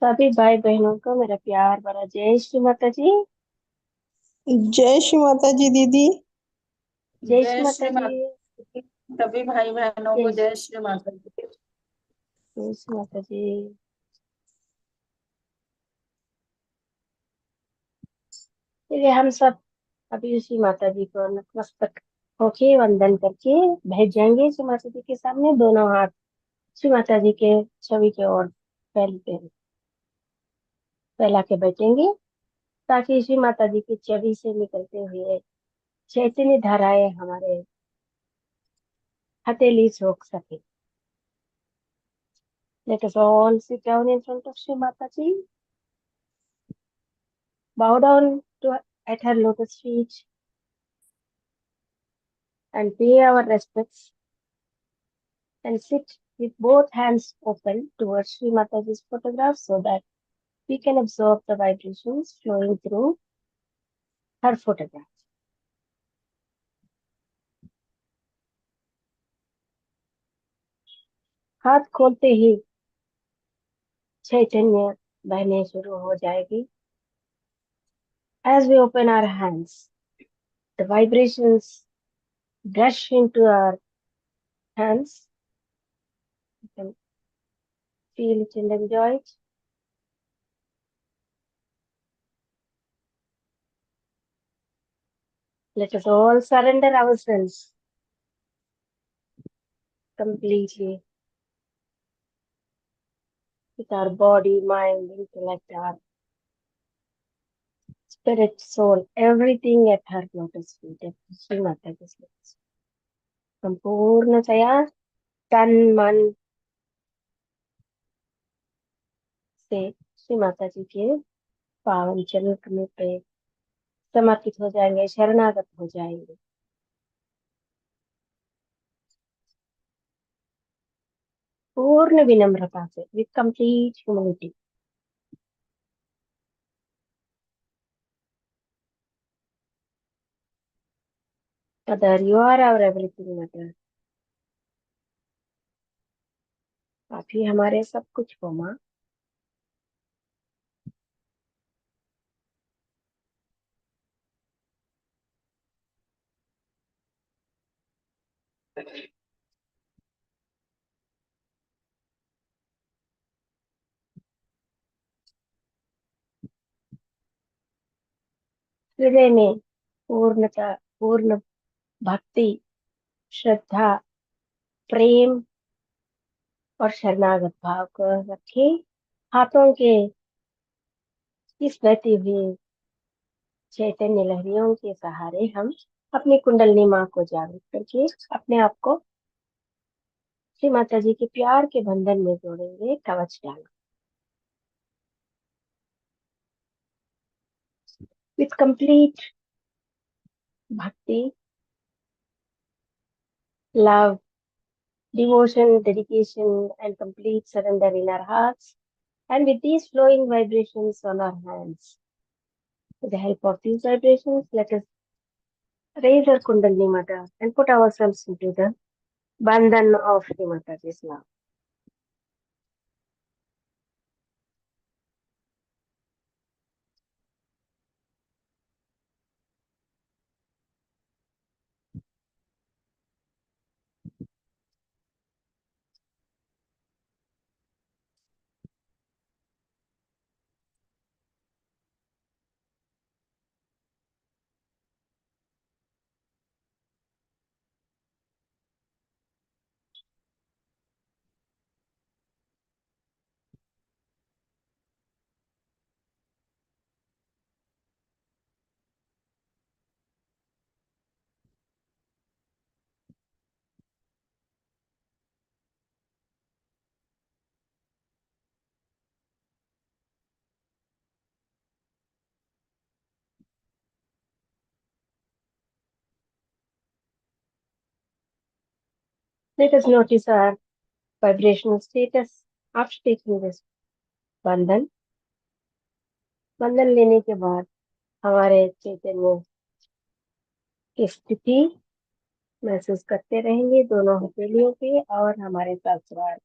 सभी भाई बहनों को मेरा प्यार भरा जय श्री माता जी। जय श्री माता जी दीदी। जय श्री जय माता श्री जी। माता जी। सभी भाई बहनों को जय जय श्री माता जी। जय श्री माता जी। चलिए हम सब अभी श्री माता जी को नतमस्तक होके वंदन करके भेज जाएंगे श्री माता जी के सामने। दोनों हाथ श्री माता जी के छवि की ओर फैला के बैठेंगे ताकि श्री माता जी की छवि से निकलते हुए चैतन्य धाराएं हमारे हथेली सोख सके। Let us all sit down in front of Shri Mataji, bow down at her lotus feet, and pay our respects, and sit with both hands open towards Shri Mataji's photograph so that we can absorb the vibrations flowing through her photograph. हाथ खोलते ही चैतन्य बहने शुरू हो जाएगी. As we open our hands, the vibrations rush into our hands. You can feel it and enjoy it. Let us all surrender ourselves completely with our body, mind, intellect, our spirit, soul, everything at her lotus feet, at Sri Mataji's lotus. संपूर्णतया तन मन से श्री माता जी के पावन चरण कमल पे समर्पित हो जाएंगे, शरणागत हो जाएंगे. पूर्ण विनम्रता से, with complete humility. Mother, you are our everything. Mother, आप ही हमारे सब कुछ हो माँ. हृदय में पूर्णता, पूर्ण भक्ति, श्रद्धा, प्रेम और शरणागत भाव को रखे. हाथों के इस बहती हुई चैतन्य लहरियों के सहारे हम अपनी कुंडलिनी माँ को जागृत करके अपने आप को श्री माता जी के प्यार के बंधन में जोड़ेंगे, कवच डाल. विथ कंप्लीट भक्ति, love, devotion, dedication, and complete surrender in our hearts, and with these flowing vibrations on our hands. With the help of these vibrations, let us raise our Kundalini Mata and put ourselves into the bandhan of Shri Mataji's love. Let us notice our vibrational status after taking this bandhan. बंधन लेने के बाद हमारे चैतन्य की स्थिति महसूस करते रहेंगे दोनों हथेलियों पे और हमारे सहस्रार.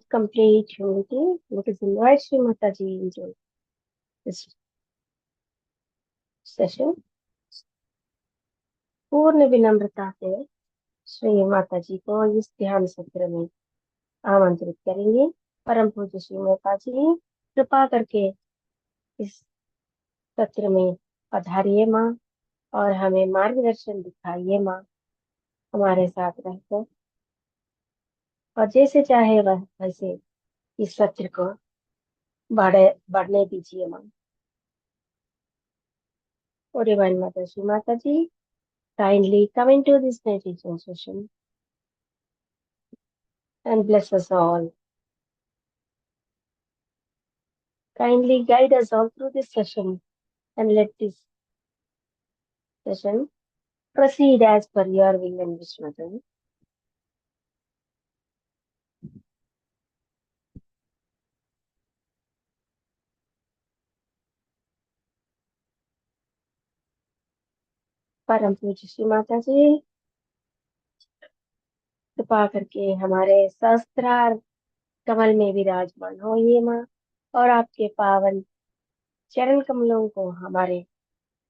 With complete humility, let us invite Sri Mataji into this session. पूर्ण विनम्रता से श्री माता जी को इस ध्यान सत्र में आमंत्रित करेंगे। परम पूज्य श्री माता जी कृपा करके इस सत्र में पधारिए माँ और हमें मार्गदर्शन दिखाइए माँ, हमारे साथ रहकर और जैसे चाहे वह वैसे इस सत्र को बढ़ने दीजिए माँ। ओ divine mother Shri Mata ji, kindly come into this meditation session and bless us all. Kindly guide us all through this session and let this session proceed as per your will and wish, Mother. परम पूज्य श्री माता जी कृपा करके हमारे सहस्त्रार कमल में विराजमान हो ये माँ, और आपके पावन चरण कमलों को हमारे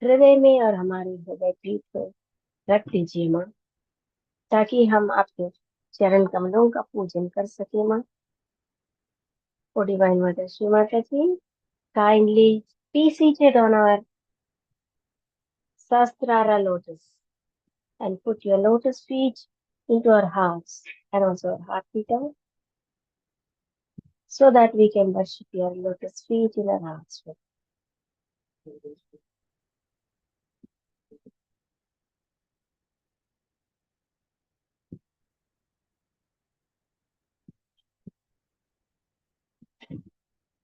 हृदय में और हमारे हृदय पीठ पर रख दीजिए माँ, ताकि हम आपके चरण कमलों का पूजन कर सके माँ। ओ divine mother Shri Mata ji, kindly be seated on our Sastrara lotus and put your lotus feet into our hearts and also our heart meter, so that we can worship your lotus feet in our hearts.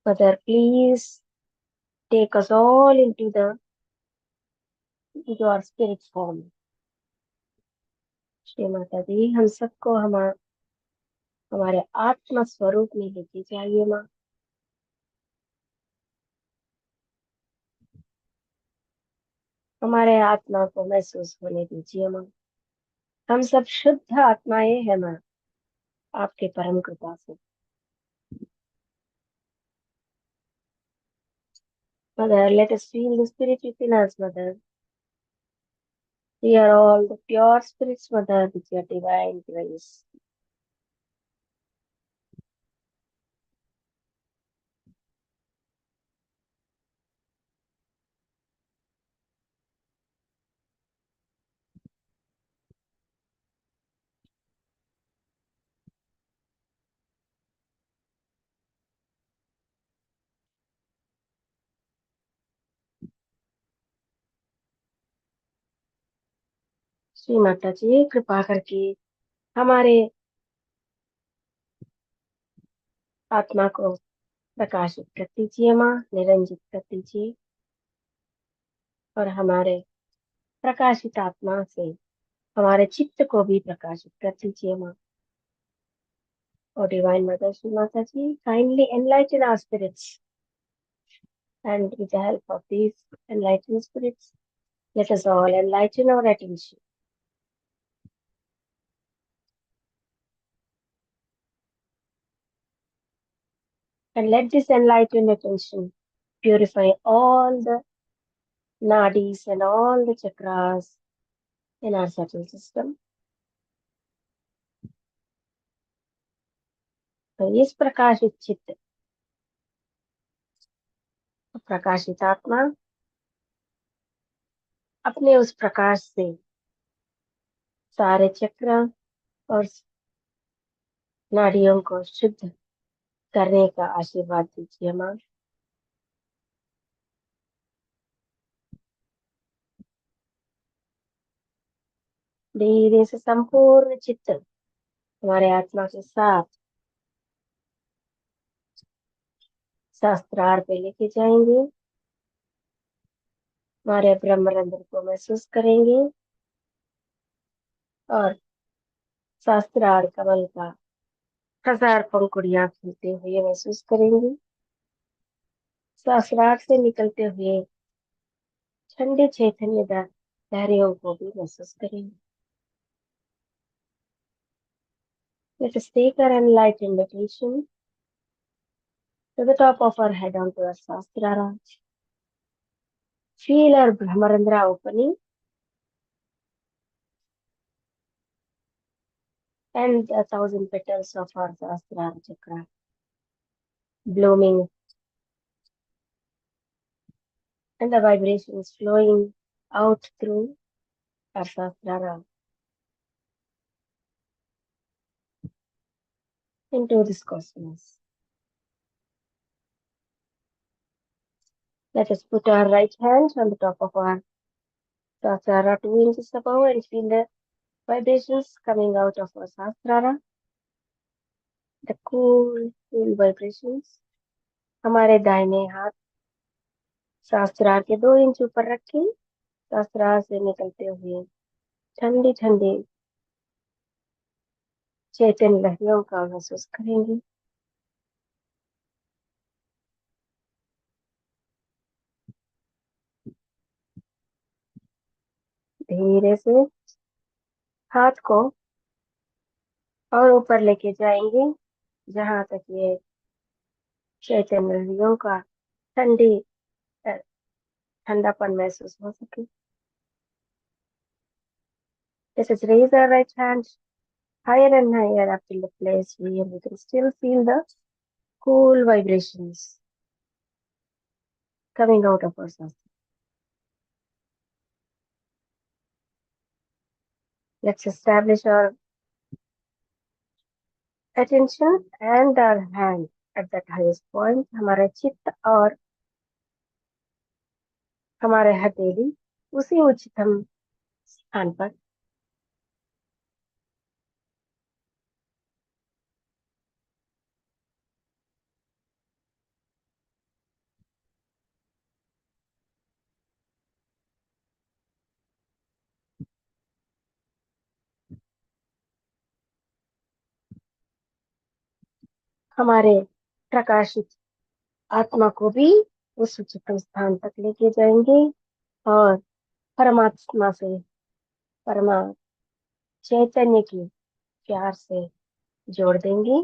Mother, please take us all into our spirit form. Shri Mata जी हम सबको हमारे आत्मा स्वरूप में लेके जाइए माँ। हमारे आत्मा को महसूस होने दीजिए माँ। हम सब शुद्ध आत्माएं हैं माँ, आपके परम कृपा से। Mother, let us feel the spirit within us, Mother. We are all the pure spirits, Mother, with your divine grace. Shri Mata जी कृपा करके हमारे आत्मा को प्रकाशित कर दीजिए माँ, निरंजित कर दीजिए, और हमारे प्रकाशित आत्मा से हमारे चित्त को भी प्रकाशित कर दीजिए माँ। और divine mother Shri Mata ji, kindly enlighten our spirits, and with the help of these enlightened spirits, let us all enlighten our attention. And let this enlightened attention purify all the nadis and all the chakras in our subtle system. तो इस प्रकाशित चित्त, प्रकाशित आत्मा अपने उस प्रकाश से सारे चक्र और नाड़ियों को शुद्ध करने का आशीर्वाद दीजिए माँ। धीरे से संपूर्ण चित्त हमारे आत्मा के साथ शास्त्रार पे लेके जाएंगे। हमारे ब्रह्मरंध्र को महसूस करेंगे और शास्त्रार कमल का हजार पंखुड़ियां खिलते हुए महसूस करेंगे। शास्त्रार से निकलते हुए ठंडे चैतन्यदार लहरियों को भी महसूस करेंगे। Let us take our enlightened meditation To the top of our head onto our Sahasrara. Feel our Brahmarandra opening and the thousand petals of our Sahasrara chakra blooming and the vibrations flowing out through our Sahasrara into this cosmos. Let us put our right hand on the top of our Sahasrara 2 inches above and feel the vibrations coming out of our Sahasrara. The cool vibrations. हमारे दाहिने हाथ सहस्त्रार के 2 inch ऊपर रखें। सहस्त्रार से निकलते हुए ठंडी ठंडी चैतन्य लहरियों का महसूस करेंगे। धीरे से हाथ को और ऊपर लेके जाएंगे जहां तक ये चैतन्य लहरियों का ठंडापन महसूस हो सके। Let us raise our right hand higher and higher up till the place where we can still feel the cool vibrations coming out of our sahasrara. Let's establish our attention and our hand at that highest point. हमारा चित्त और हमारे हथेली उसी उच्चतम स्थान पर। हमारे प्रकाशित आत्मा को भी उस उच्चतम स्थान तक लेके जाएंगे और परमात्मा से परमा चैतन्य के प्यार से जोड़ देंगे।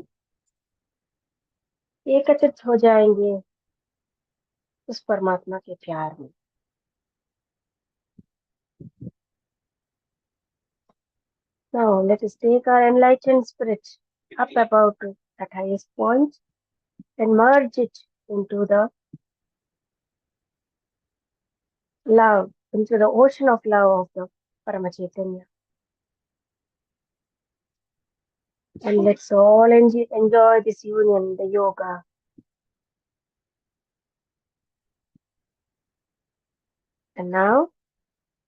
एकत्रित हो जाएंगे उस परमात्मा के प्यार में। Now let us take our enlightened spirit up above to that highest point and merge it into the love, into the ocean of love of the Paramachaitanya. And let's all enjoy this union, the yoga. And now,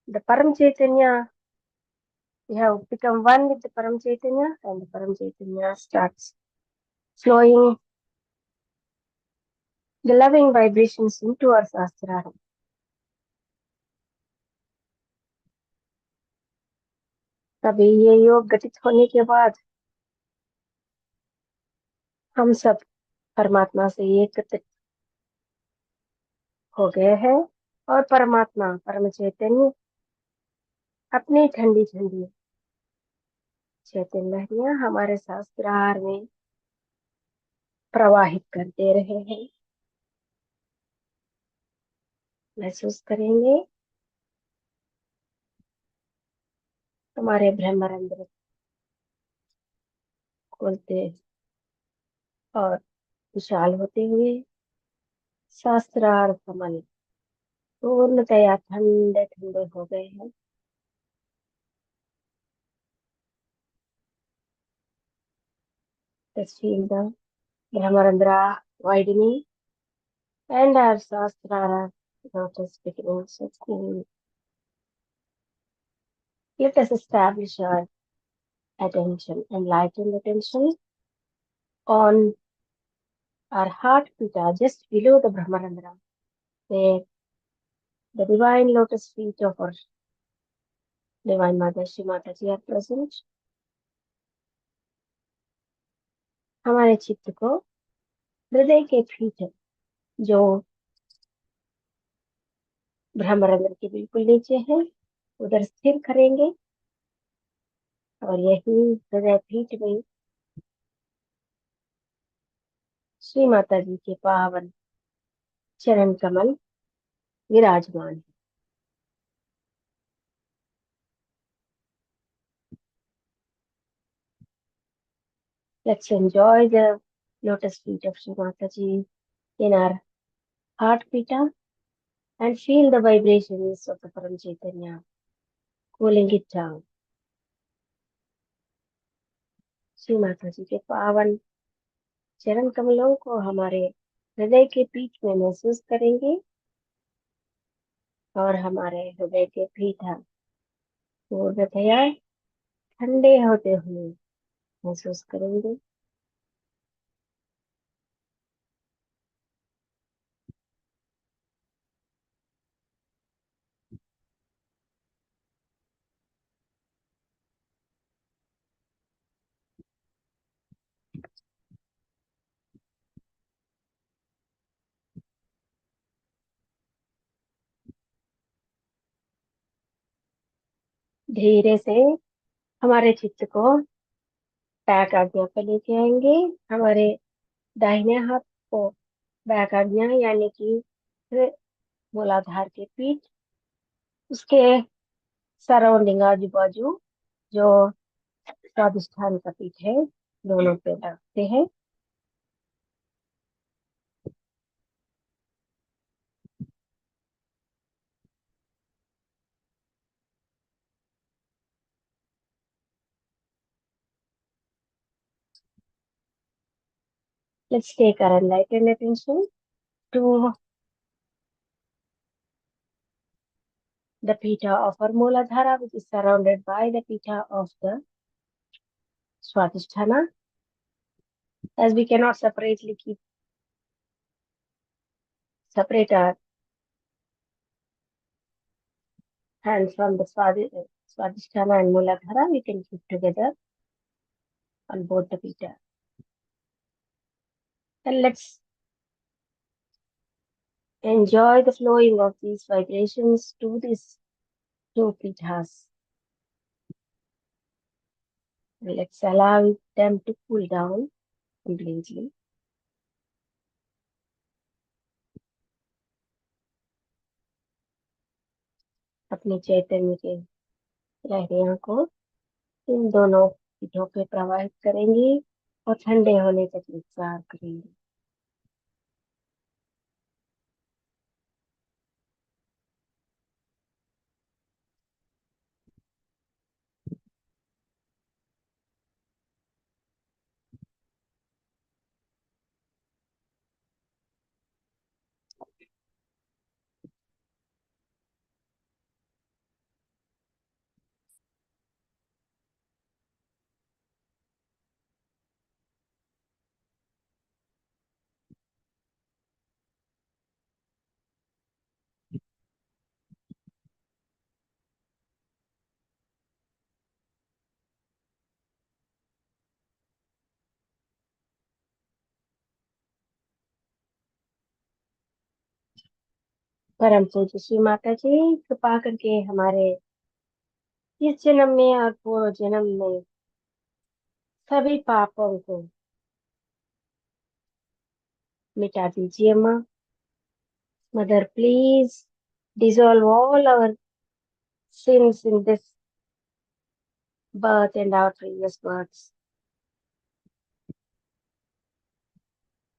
the Param Chaitanya, we have become one with the Param Chaitanya, and the Param Chaitanya starts flowing the loving vibrations into our Sahasrara. तभी ये योग गठित होने के बाद हम सब परमात्मा से एकत्रित हो गए हैं और परमात्मा परम चैतन्य अपनी ठंडी ठंडी चैतन्य लहरियां हमारे सहस्त्रार में प्रवाहित करते रहे हैं। महसूस करेंगे हमारे ब्रह्मरंध्र खोलते और विशाल होते हुए सहस्त्रार कमल पूर्णतया ठंडे ठंडे हो गए हैं। Let's feel the Brahmarandra widening and our Sahasrara lotus becoming so cool. Let us establish our attention, enlightened attention on our heart pita just below the Brahmarandra, where the divine lotus feet of our Divine Mother Shri Mataji are present. हमारे चित्त को हृदय के भीतर जो ब्रह्मरंध्र के बिल्कुल नीचे है उधर स्थिर करेंगे और यही हृदय पीठ में श्री माता जी के पावन चरण कमल विराजमान है। Let's enjoy the lotus feet of Shri Mata Ji in our heart pita and feel the vibrations of the Param Chaitanya cooling it down. Shri Mata जी के पावन चरण कमलों को हमारे हृदय के पीठ में महसूस करेंगे और हमारे हृदय के पीठ पूर्णतया ठंडे होते हुए महसूस करेंगे। धीरे से हमारे चित्त को बैक आज्ञा पर लेके आएंगे। हमारे दाहिने हाथ को बैक आज्ञा यानी कि मूलाधार के पीठ, उसके सराउंडिंग आजू बाजू जो स्वादिष्ठान का पीठ है, दोनों पे रखते हैं। Let's take our enlightened attention to the pita of our Mooladhara, which is surrounded by the pita of the Swadhisthana. As we cannot separate our hands from the Swadhisthana and Mooladhara, we can keep together on both the pita. And let's enjoy the flowing of these vibrations to these two pitas. And let's allow them to cool down completely. अपने चैतन्य के लहरियों को इन दोनों पीठों पे प्रवाहित करेंगे और ठंडे होने तक इंतजार करेंगे। परम पूज्य श्री माता जी कृपा करके हमारे इस जन्म में और पूर्व जन्म में सभी पापों को मिटा दीजिए माँ। Mother please dissolve all our sins in this birth and our previous births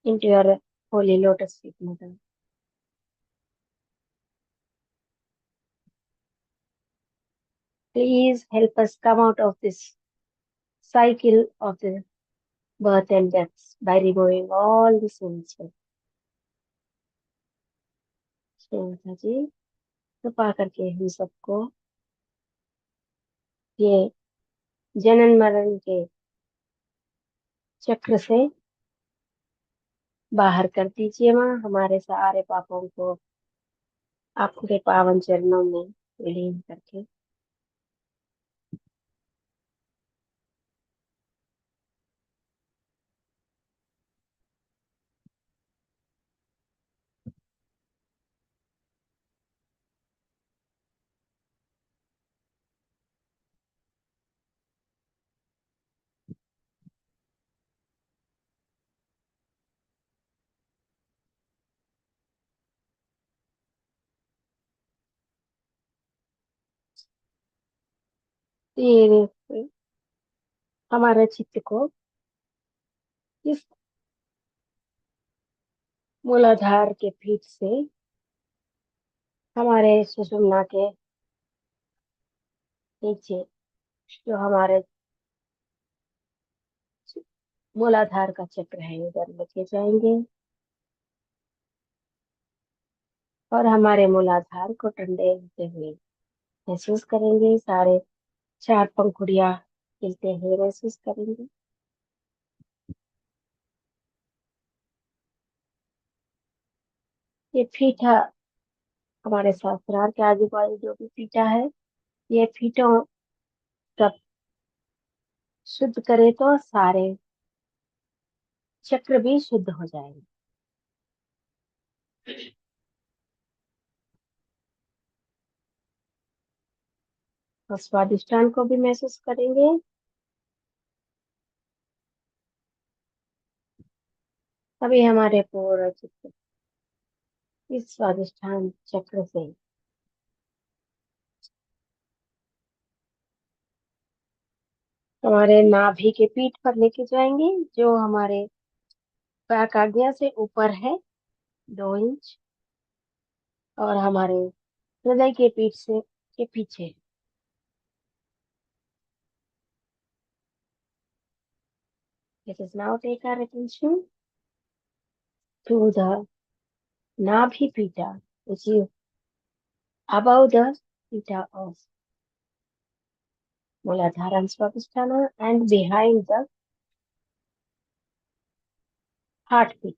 into your holy lotus feet, Mother. Please help us come out of this cycle of the birth and deaths by removing all the sins. Shri Mata जी कृपा करके हम सबको ये जनन मरण के चक्र से बाहर कर दीजिए माँ। हमारे सारे पापों को आपके पावन चरणों में विलीन करके। धीरे से हमारे चित्त को इस मूलाधार के पीठ से हमारे सुषुम्ना के नीचे, जो हमारे मूलाधार का चक्र है, उधर लेके जाएंगे और हमारे मूलाधार को ठंडे होते हुए महसूस करेंगे। सारे चार पंखुड़ियां खिलते हुए महसूस करेंगे। ये पीठा, हमारे शास्त्रार के आजू बाजू जो भी पीठा है, ये पीठों सब शुद्ध करे तो सारे चक्र भी शुद्ध हो जाएंगे। और स्वादिष्टान को भी महसूस करेंगे। तभी हमारे पूरा चित्त इस स्वादिष्टान चक्र से हमारे नाभि के पीठ पर लेके जाएंगे, जो हमारे बैक आज्ञा से ऊपर है 2 इंच, और हमारे हृदय के पीठ से के पीछे। Let us now take our attention to the Nabhi Pita, which is above the Pita of Muladhara and Swadhisthana and behind the heartbeat.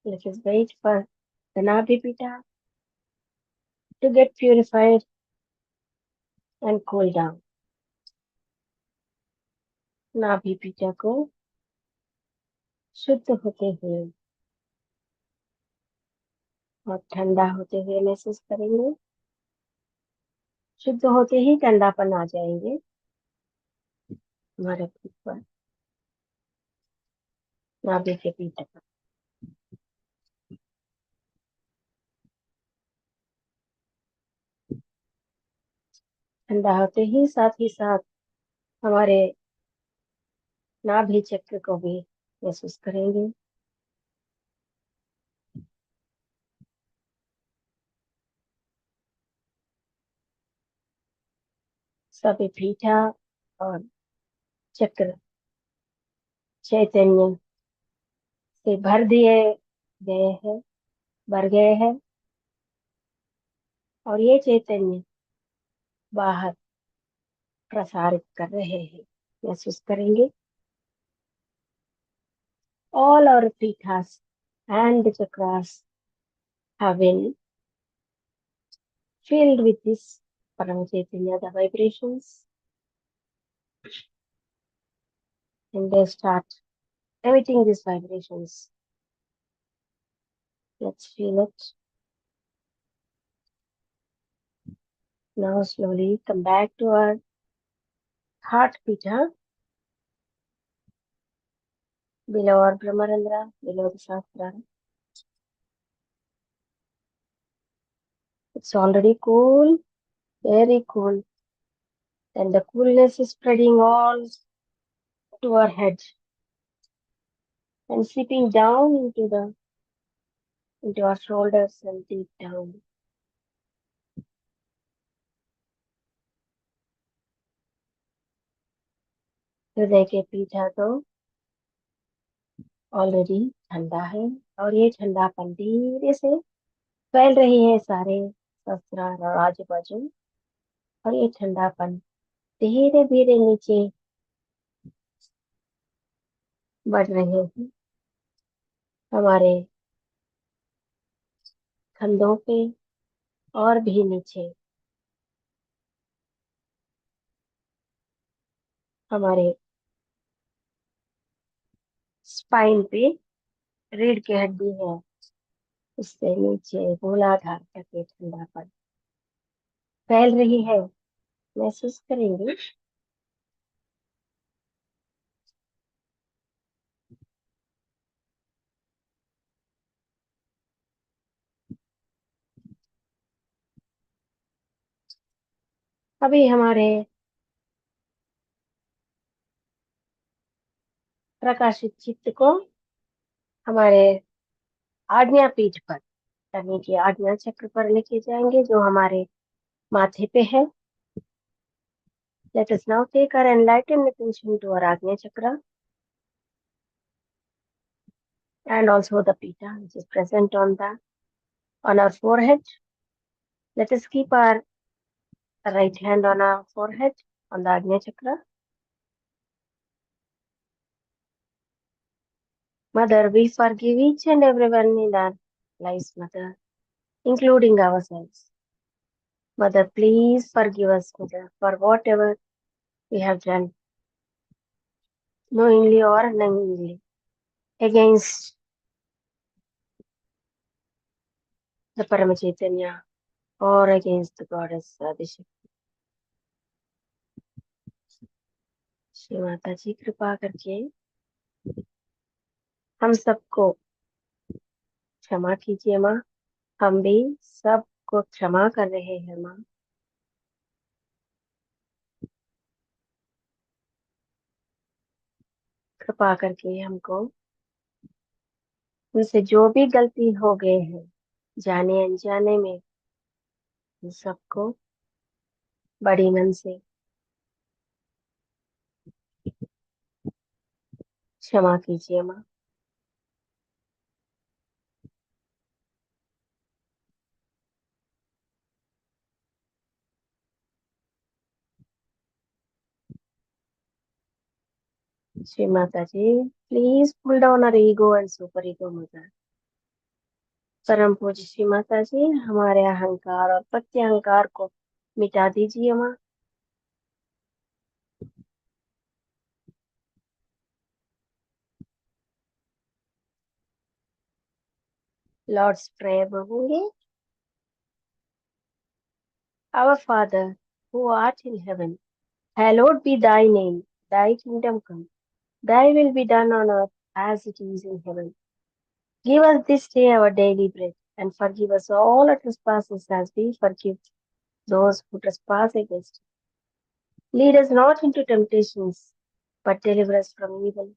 Let us wait for the Nabhi Pita to get purified and cool down. नाभि पीठा को शुद्ध होते हुए और ठंडा होते हुए महसूस करेंगे। शुद्ध होते ही ठंडापन आ जाएंगे हमारे पीठ पर, नाभि के पीठ पर। ठंडा होते ही साथ हमारे नाभि चक्र को भी महसूस करेंगे। सभी पीठा और चक्र चैतन्य से भर दिए गए हैं, भर गए हैं, और ये चैतन्य बाहर प्रसारित कर रहे हैं। महसूस करेंगे all our pithas and chakras have been filled with this Parama Chaitanya, the vibrations, and they start emitting these vibrations. Let's feel it. Now slowly come back to our heart pitha, below our Brahmarandra, below the Sahasrara. It's already cool, very cool, and the coolness is spreading all to our head and seeping down into our shoulders and deep down. हृदय के पीछा तो already ठंडा है, और ये ठंडापन धीरे से फैल रही है सारे शस्त्रार और आजू बाजू, और ये ठंडापन धीरे धीरे नीचे बढ़ रहे हैं हमारे कंधों पे और भी नीचे हमारे स्पाइन पे, रीढ़ की हड्डी है उससे नीचे मूलाधार तक ये ठंडापन फैल रही है, महसूस करेंगे। अभी हमारे प्रकाशित चित्त को हमारे आज्ञा पीठ पर, यानी कि आज्ञा चक्र पर लेके जाएंगे, जो हमारे माथे पे है। Let us now take our enlightened attention to our Agnya Chakra and also the Pita, which is present on our forehead. Let us keep our right hand on our forehead on the Agnya Chakra. Mother, we forgive each and everyone in our lives, Mother, including ourselves. Mother, please forgive us, Mother, for whatever we have done, knowingly or unknowingly, against the Paramachaitanya or against the goddess Adishakti. Shri Mata जी कृपा करके हम सबको क्षमा कीजिए माँ। हम भी सबको क्षमा कर रहे हैं माँ। कृपा करके हमको उनसे जो भी गलती हो गए हैं जाने अनजाने में, उन सबको बड़ी मन से क्षमा कीजिए माँ। Shri Mata ji, please pull down our ego and super ego mother. परम पूज्य श्री माता जी, हमारे अहंकार और प्रत्यहंकार को मिटा दीजिए माँ। लॉर्ड्स प्रेयर बोलेंगे। Our father who art in heaven, hallowed be thy name, thy kingdom come, thy will be done on earth as it is in heaven. Give us this day our daily bread, and forgive us all our trespasses as we forgive those who trespass against us. Lead us not into temptations, but deliver us from evil.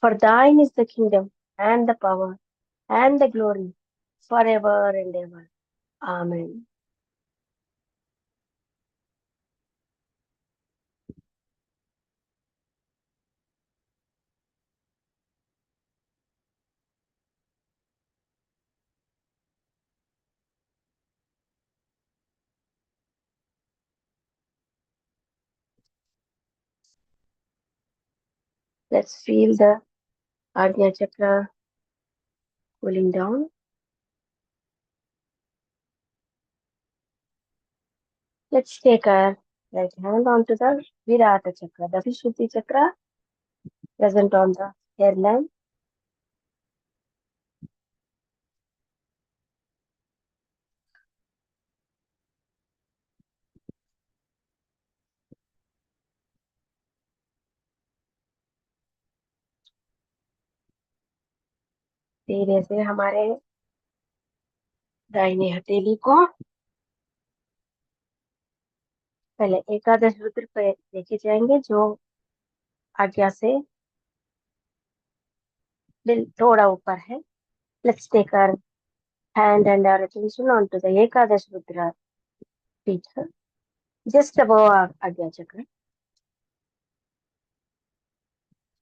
For thine is the kingdom, and the power, and the glory, forever and ever. Amen. Let's feel the Ajna Chakra cooling down. Let's take our right hand onto the Virat Chakra, the Vishuddhi Chakra present on the hairline. धीरे से हमारे दाहिने हथेली को पहले एकादश रुद्र पे लेके जाएंगे, जो आज्ञा से दिल थोड़ा ऊपर है। Let's take our hand and our attention onto the Ekadash Rudra feet, just above our Ajna Chakra.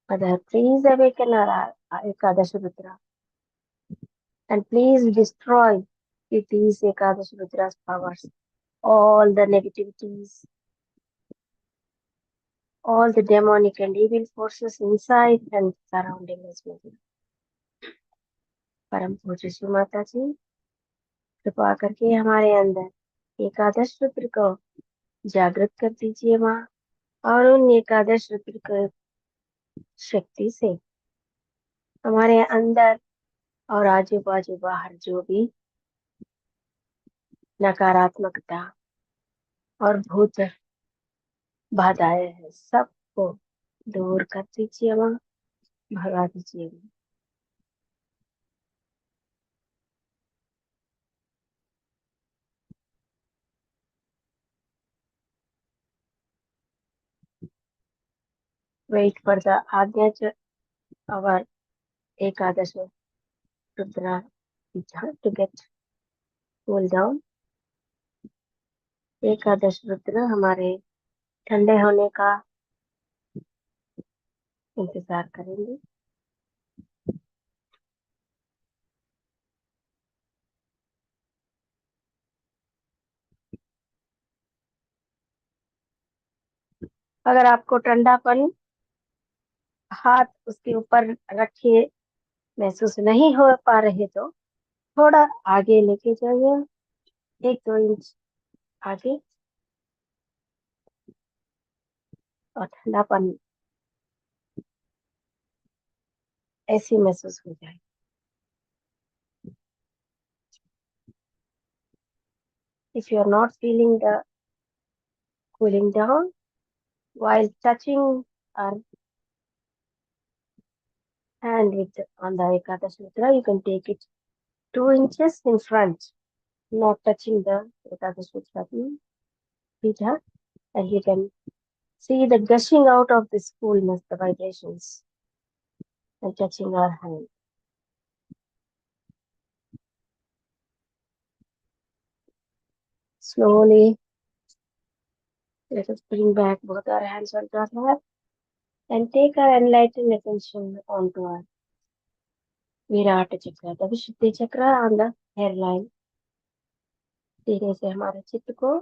Mother, please awaken our Ekadash Rudra and please destroy with these Ekadash Rudra's powers all the negativities, all the demonic and evil forces inside and surrounding us. परम पूज्य श्री माता जी, कृपा करके हमारे अंदर एकादश रुद्र को जागृत कर दीजिए माँ, और उन एकादश रुद्र की शक्ति से हमारे अंदर और आजू बाजू बाहर जो भी नकारात्मकता और भूत बाधाएं हैं, सबको दूर कर दीजिए माँ, भगा दीजिए माँ। वेट फॉर द आज्ञा our एकादश Rudra to get cool down। एकादश रुद्र हमारे ठंडे होने का इंतजार करेंगे। अगर आपको ठंडापन हाथ उसके ऊपर रखे महसूस नहीं हो पा रहे तो थोड़ा आगे लेके जाइए, 1-2 इंच आगे, और ठंडापन ऐसी महसूस हो जाए। If you are not feeling the cooling down while touching our hand with on the Ekadash Mudra, you can take it 2 inches in front, not touching the Ekadash Mudra Pita, and you can see the gushing out of this coolness, the vibrations, and touching our hand. Slowly, let us bring back both our hands on our lap and take our enlightened attention onto our Virat chakra, the Vishuddhi chakra on the hairline। धीरे से हमारे चित्त को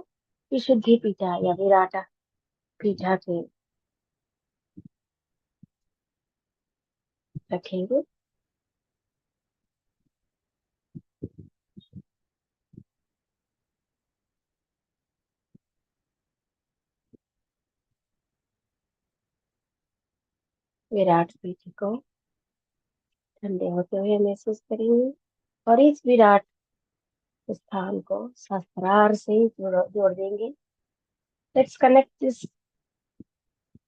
विशुद्धि पीठा या विराट पीठा पे रखेंगे। विराट पीठ को ठंडे होते हुए महसूस करेंगे और इस विराट स्थान को सहस्त्रार से जोड़ देंगे। Let's connect this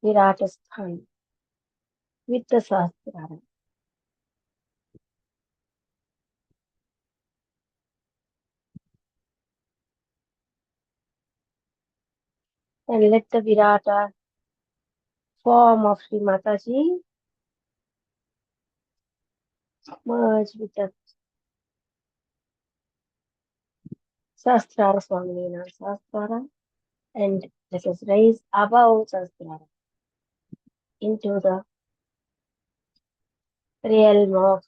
Virat sthan with the Sahasrara and let the Virata form of Sri Mataji merge with the Sahasrara Swaminina Sahasrara, and let us raise above Sahasrara into the realm of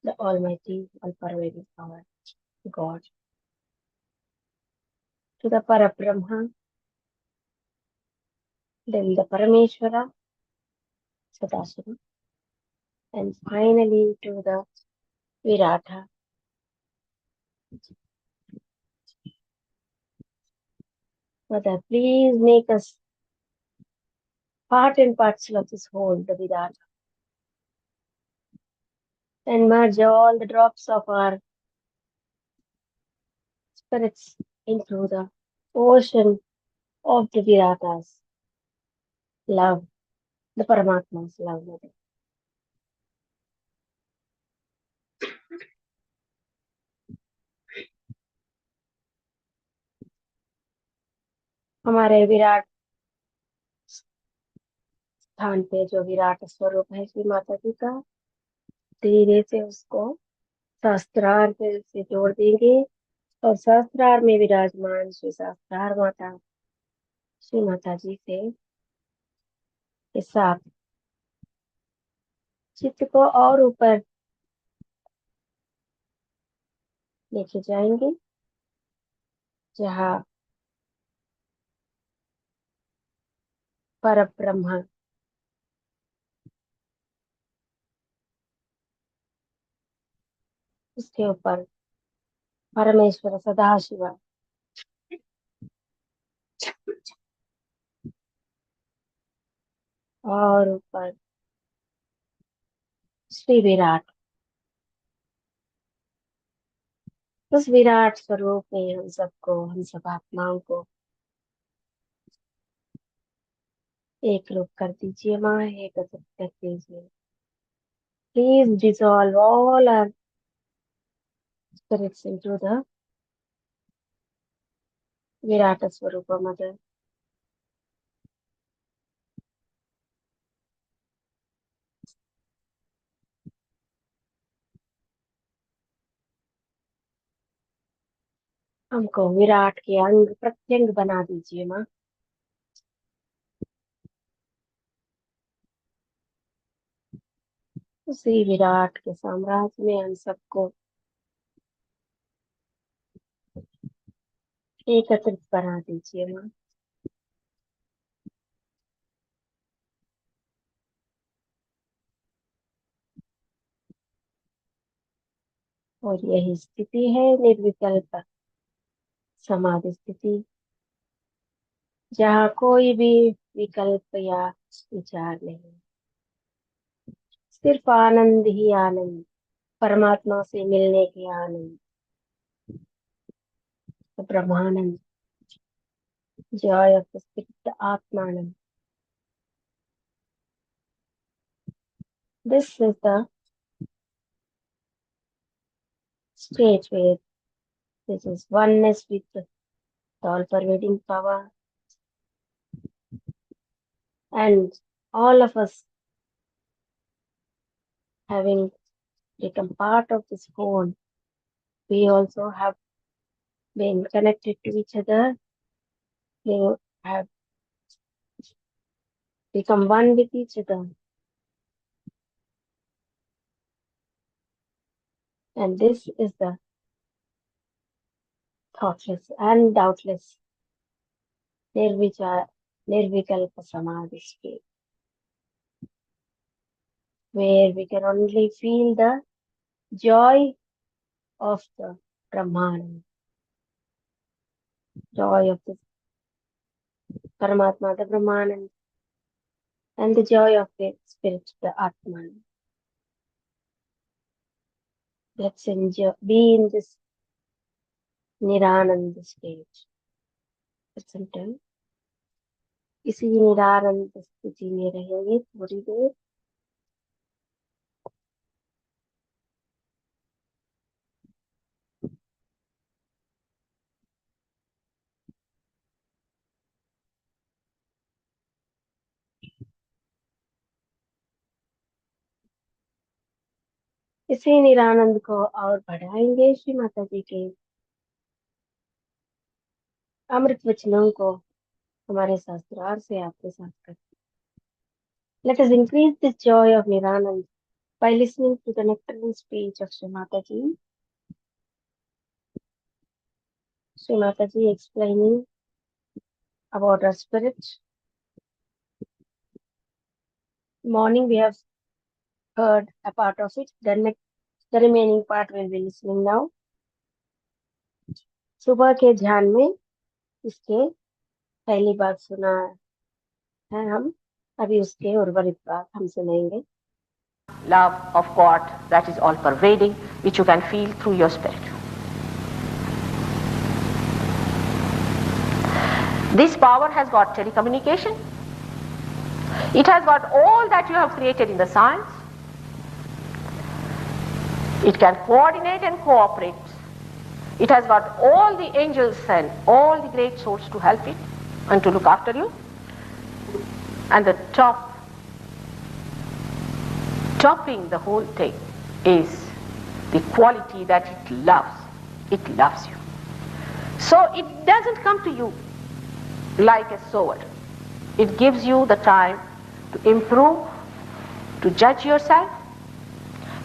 the Almighty, all-pervading power, God, to the Parabrahma, then the Parameshwara, Sadashiva, and finally to the Virata. Mother, please make us part and parcel of this whole, the Virata, and merge all the drops of our spirits into the ocean of the Viratas love, the Paramatma's love, Mother. हमारे विराट स्थान पे जो विराट स्वरूप है श्री माता जी का, धीरे से उसको सहस्त्रार से जोड़ देंगे और सहस्त्रार में विराजमान श्री सहस्त्रार माता श्री माता जी के साथ चित्त को और ऊपर लेके जाएंगे, जहाँ पर ब्रह्मा उसके ऊपर परमेश्वर सदाशिव और ऊपर श्री विराट उस विराट स्वरूप में हम सबको, हम सब आत्माओं को एक रूप कर दीजिए माँ, एकत्रित कर दीजिए। Please dissolve all our spirits into the Virata Swarupa Mother. हमको विराट के अंग प्रत्यंग बना दीजिए माँ। उसी विराट के साम्राज्य में हम सबको एकत्रित बना दीजिए माँ। और यही स्थिति है निर्विकल्प समाधि स्थिति, जहाँ कोई भी विकल्प या विचार नहीं, सिर्फ आनंद ही आनंद, परमात्मा से मिलने के आनंद, ब्रह्मानंद, जॉय ऑफ द स्पिरिट, आत्मानंद। This is the stage where this is oneness with the all-pervading power, and all of us having become part of this whole, we also have been connected to each other. We have become one with each other. And this is the thoughtless and doubtless nirvikalpa samadhi state, where we can only feel the joy of the Brahman, joy of the Paramatma, the Brahman, and the joy of the spirit, the Atman. Let's enjoy, be in this निरानंद stage. Sometimes इसी निरानंद स्थिति में रहेंगे थोड़ी देर। इसी निरानंद को और बढ़ाएंगे श्री माता जी के अमृत वचनों को हमारे शास्त्रार्थ से आपके साथ करते। Let us increase this joy of Niranand by listening to the nectarine speech of Sri Mataji. Sri Mataji explaining about our spirit. Morning we have heard a part of it. The remaining part will be listening now. सुबह के ध्यान में इसके पहली बात सुना है हम, अभी उसके उर्वरित बात हम सुनेंगे। Love of God that is all pervading, which you can feel through your spirit. This power has got telecommunication. It has got all that you have created in the science. It can coordinate and cooperate. It has got all the angels and all the great souls to help it and to look after you. And the topping the whole thing is the quality that it loves. It loves you. So it doesn't come to you like a sword. It gives you the time to improve, to judge yourself,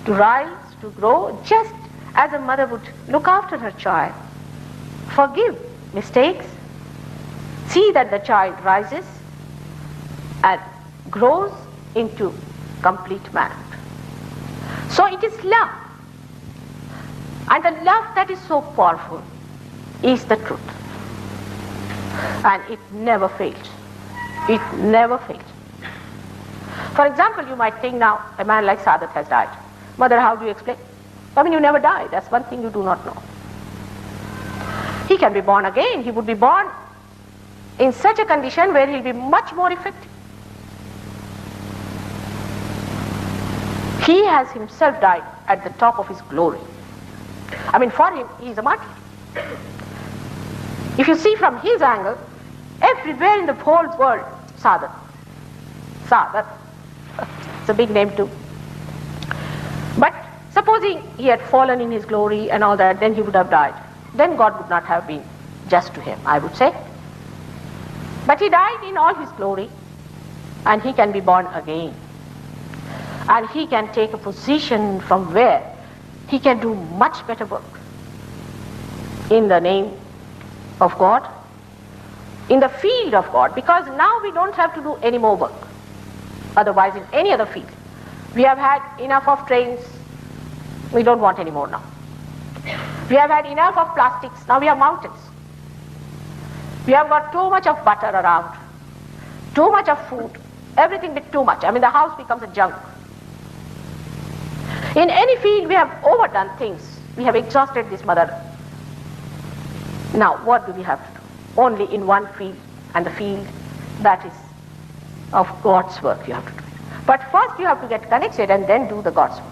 to rise, to grow, just as a mother would look after her child. Forgive mistakes. See that the child rises and grows into complete manhood. So it is love. And the love that is so powerful is the truth. And it never fails. It never fails. For example, you might think now, a man like Sadat has died. Mother, how do you explain? I mean, you never die. That's one thing you do not know. he can be born again. He would be born in such a condition where he'll be much more effective. He has himself died at the top of his glory. I mean, for him, he is a martyr. If you see from his angle, everywhere in the whole world, Sadhana. Sadhana. It's a big name too. But supposing he had fallen in his glory and all that, then he would have died. Then God would not have been just to him, I would say. But he died in all his glory, and he can be born again. And he can take a position from where he can do much better work in the name of God, in the field of God, because now we don't have to do any more work. Otherwise, in any other field, we have had enough of trains, we don't want any more now. We have had enough of plastics, now we have mountains. We have got too much of butter around, too much of food, everything bit too much. I mean, the house becomes a junk. In any field, we have overdone things. We have exhausted this mother. Now, what do we have to do? Only in one field, and the field that is of God's work you have to do it. But first you have to get connected and then do the God's work.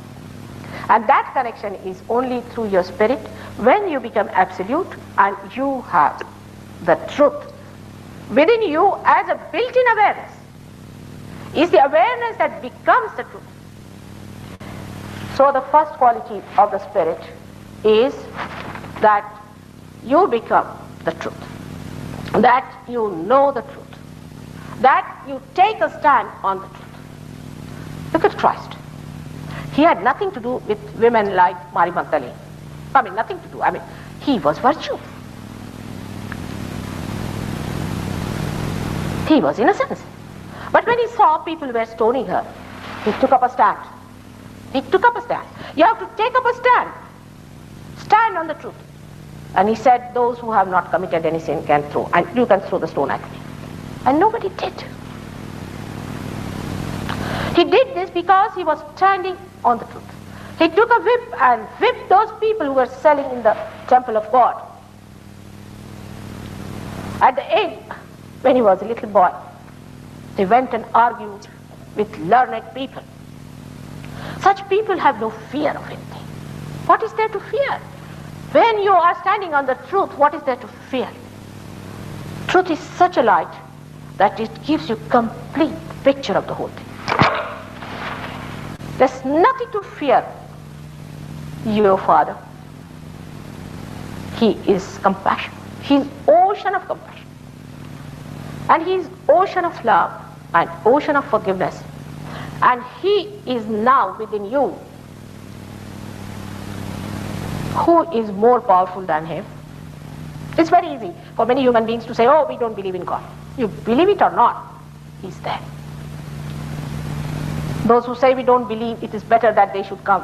And that connection is only through your spirit when you become absolute and you have the truth within you as a built-in awareness. Is the awareness that becomes the truth. So the first quality of the spirit is that you become the truth, that you know the truth, that you take a stand on the truth. Look at Christ. He had nothing to do with women like Mary Magdalene. I mean, nothing to do. I mean, he was virtue. He was innocence. But when he saw people were stoning her, he took up a stand. He took up a stand. You have to take up a stand. Stand on the truth. And he said, those who have not committed any sin can throw, and you can throw the stone at me. And nobody did. He did this because he was standing on the truth. He took a whip and whipped those people who were selling in the temple of God. At the end, when he was a little boy, he went and argued with learned people. Such people have no fear of anything. What is there to fear? When you are standing on the truth, what is there to fear? Truth is such a light that it gives you complete picture of the whole thing. There's nothing to fear. Your Father, He is compassion. He is ocean of compassion. And He is ocean of love and ocean of forgiveness. And He is now within you. Who is more powerful than Him? It's very easy for many human beings to say, oh, we don't believe in God. You believe it or not, He's there. Those who say we don't believe, it is better that they should come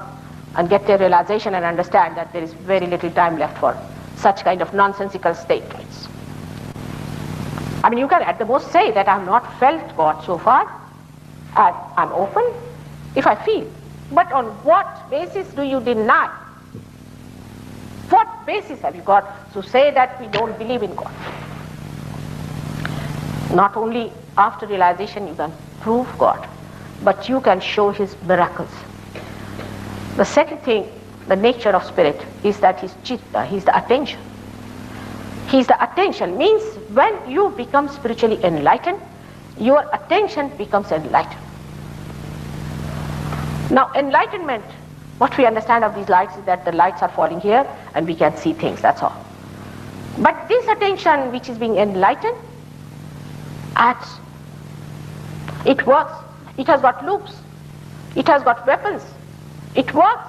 and get their realization and understand that there is very little time left for such kind of nonsensical statements. I mean, you can at the most say that I have not felt God so far, and I'm open if I feel. But on what basis do you deny? What basis have you got to say that we don't believe in God? Not only after realization you can prove God, but you can show His miracles. The second thing, the nature of spirit, is that He's chitta, He's the attention. He's the attention, means when you become spiritually enlightened, your attention becomes enlightened. Now, enlightenment, what we understand of these lights is that the lights are falling here and we can see things, that's all. But this attention which is being enlightened acts. It works. It has got loops. It has got weapons. It works.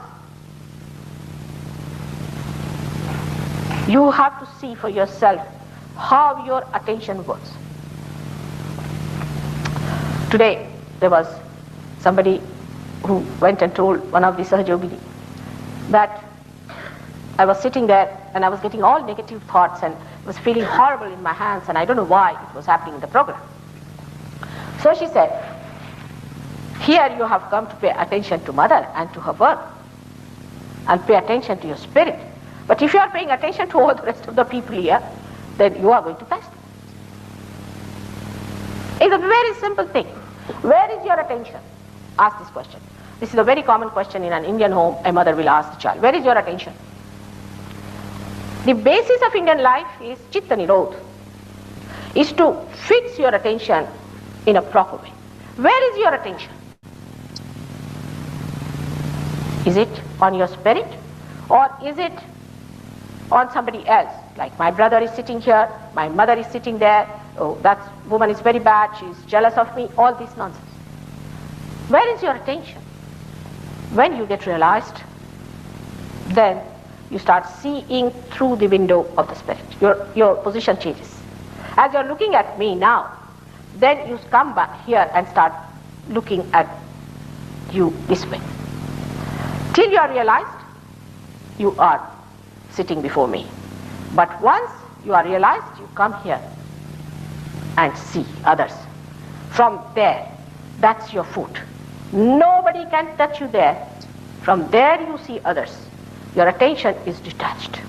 You have to see for yourself how your attention works. Today, there was somebody who went and told one of the Sahajogini that I was sitting there and I was getting all negative thoughts and was feeling horrible in my hands, and I don't know why it was happening in the program. So she said, here you have come to pay attention to Mother and to her work and pay attention to your spirit. But if you are paying attention to all the rest of the people here, then you are going to pass them. It's a very simple thing. Where is your attention? Ask this question. This is a very common question in an Indian home. A mother will ask the child, where is your attention? The basis of Indian life is Chitta Nirodha, is to fix your attention in a proper way. Where is your attention? Is it on your spirit, or is it on somebody else? Like my brother is sitting here, my mother is sitting there, oh, that woman is very bad, she is jealous of me, all this nonsense. Where is your attention? When you get realized, then you start seeing through the window of the spirit. Your position changes. As you're looking at me now, then you come back here and start looking at you this way. Till you are realized, you are sitting before me. But once you are realized, you come here and see others. From there, that's your foot. Nobody can touch you there. From there you see others. Your attention is detached.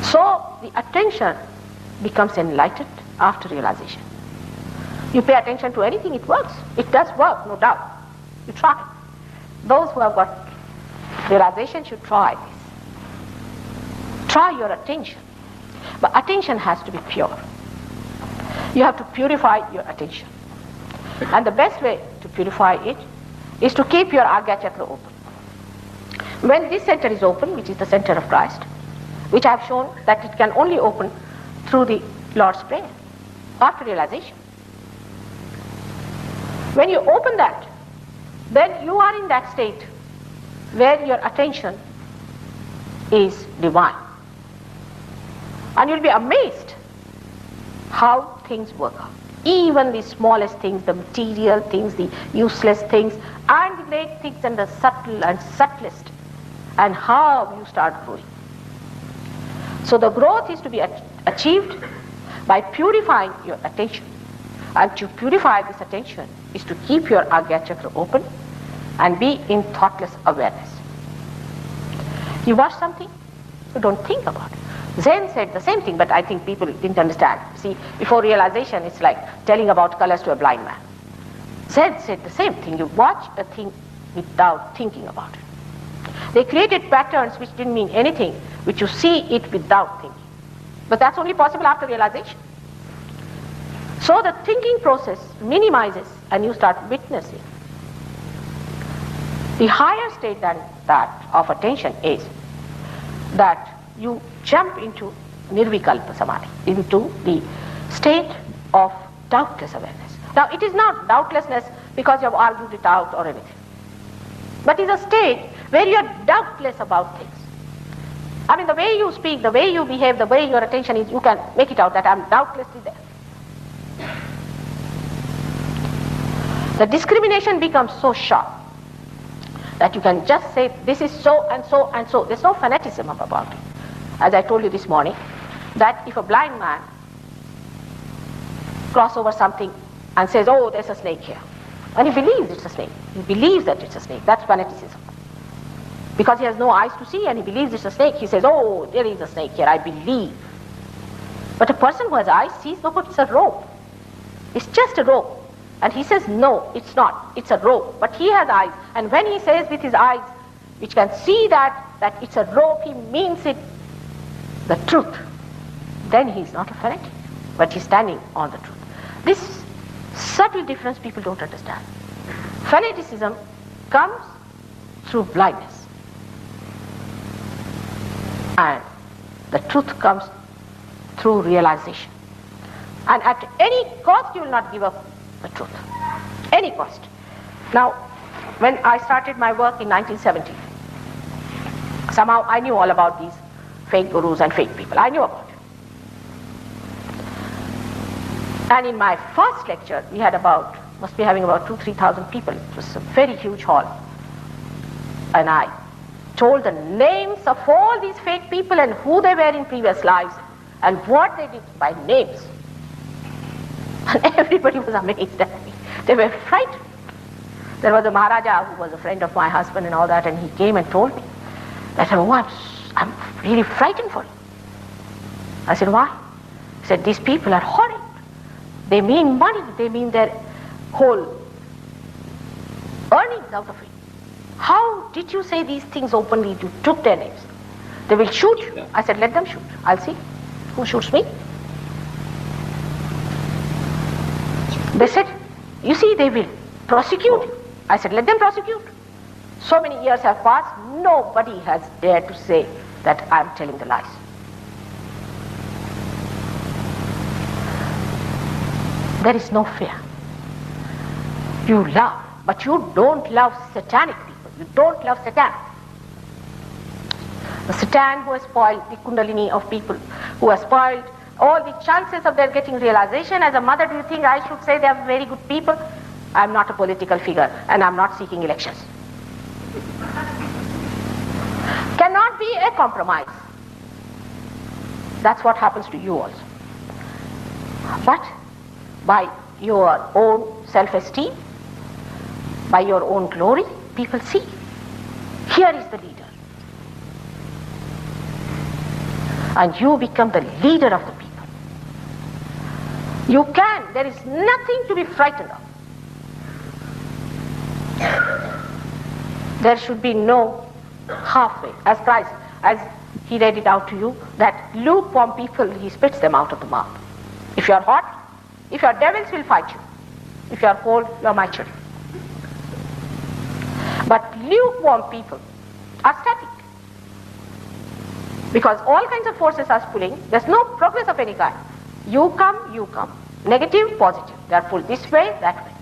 So the attention becomes enlightened after realization. You pay attention to anything, it works. It does work, no doubt. You try. Those who have got realization should try this. Try your attention. But attention has to be pure. You have to purify your attention. And the best way to purify it is to keep your Agya Chakra open. When this center is open, which is the center of Christ, which I have shown that it can only open through the Lord's Prayer, after realization. When you open that, then you are in that state where your attention is divine. And you'll be amazed how things work out. Even the smallest things, the material things, the useless things, and the great things, and the subtle and subtlest, and how you start growing. So the growth is to be achieved by purifying your attention. And to purify this attention is to keep your Agya Chakra open and be in thoughtless awareness. You watch something, you don't think about it. Zen said the same thing, but I think people didn't understand. See, before realization, it's like telling about colors to a blind man. Zen said the same thing. You watch a thing without thinking about it. They created patterns which didn't mean anything, which you see it without thinking. But that's only possible after realization. So the thinking process minimizes and you start witnessing. The higher state than that of attention is that you jump into Nirvikalpa Samadhi, into the state of doubtless awareness. Now it is not doubtlessness because you have argued it out or anything, but it is a state where you are doubtless about things. I mean, the way you speak, the way you behave, the way your attention is, you can make it out that I am doubtlessly there. The discrimination becomes so sharp that you can just say this is so and so and so. There's no fanaticism about it. As I told you this morning, that if a blind man crosses over something and says, oh, there's a snake here, and he believes it's a snake, he believes that it's a snake, that's fanaticism. Because he has no eyes to see and he believes it's a snake, he says, oh, there is a snake here, I believe. But a person who has eyes sees, no, but it's a rope. It's just a rope. And he says, no, it's not, it's a rope. But he has eyes, and when he says with his eyes, which can see that it's a rope, he means it, the truth. Then he's not a fanatic, but he's standing on the truth. This subtle difference people don't understand. Fanaticism comes through blindness, and the truth comes through realization. And at any cost you will not give up the truth. Any cost. Now, when I started my work in 1970, somehow I knew all about these fake gurus and fake people. I knew about it. And in my first lecture, we had must be having about 2,000-3,000 people. It was a very huge hall. And I told the names of all these fake people and who they were in previous lives and what they did by names. And everybody was amazed at me. They were frightened. There was a Maharaja who was a friend of my husband and all that, and he came and told me that, oh, I'm really frightened for you. I said, why? He said, these people are horrid. They mean money. They mean their whole earnings out of it. How did you say these things openly? You took their names. They will shoot you. I said, let them shoot. I'll see who shoots me. They said, you see, they will prosecute you. I said, let them prosecute. So many years have passed, nobody has dared to say that I'm telling the lies. There is no fear. You love, but you don't love satanic people. You don't love Satan. The Satan who has spoiled the kundalini of people, who has spoiled all the chances of their getting realization. As a mother, do you think I should say they are very good people? I'm not a political figure and I'm not seeking elections. Cannot be a compromise. That's what happens to you also. But by your own self-esteem, by your own glory, people see, here is the leader. And you become the leader of the people. You can, there is nothing to be frightened of. There should be no halfway. As Christ, as he read it out to you, that lukewarm people, he spits them out of the mouth. If you are hot, if you are devils, will fight you. If you are cold, you are my children. But lukewarm people are static. Because all kinds of forces are pulling, there's no progress of any kind. You come, you come. Negative, positive. They are pulled this way, that way.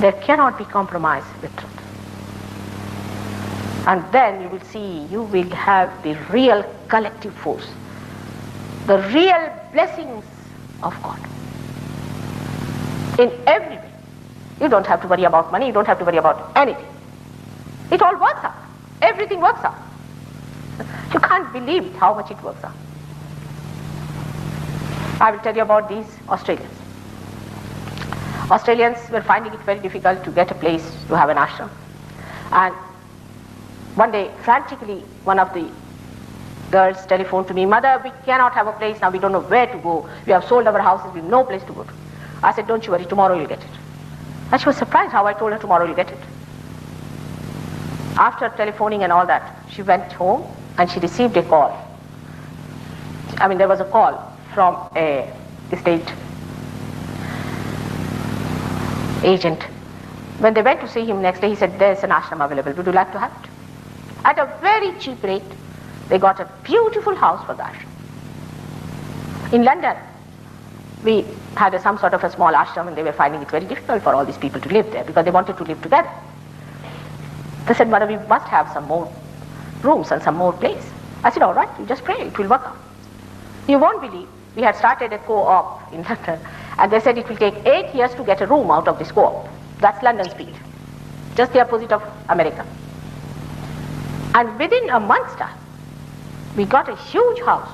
There cannot be compromise with truth. And then you will see, you will have the real collective force, the real blessings of God in every way. You don't have to worry about money, you don't have to worry about anything. It all works out. Everything works out. You can't believe how much it works out. I will tell you about these Australians. Australians were finding it very difficult to get a place to have an ashram. And one day, frantically, one of the girls telephoned to me, Mother, we cannot have a place now, we don't know where to go. We have sold our houses, we have no place to go to. I said, don't you worry, tomorrow you'll get it. And she was surprised how I told her tomorrow you'll get it. After telephoning and all that, she went home and she received a call. I mean, there was a call from a estate agent. When they went to see him next day, he said, there's an ashram available, would you like to have it? At a very cheap rate, they got a beautiful house for the ashram. In London, we had some sort of a small ashram and they were finding it very difficult for all these people to live there because they wanted to live together. They said, Mother, we must have some more rooms and some more place. I said, all right, you just pray, it will work out. You won't believe, we had started a co-op in London and they said it will take 8 years to get a room out of this co-op. That's London speed, just the opposite of America. And within a month's time, we got a huge house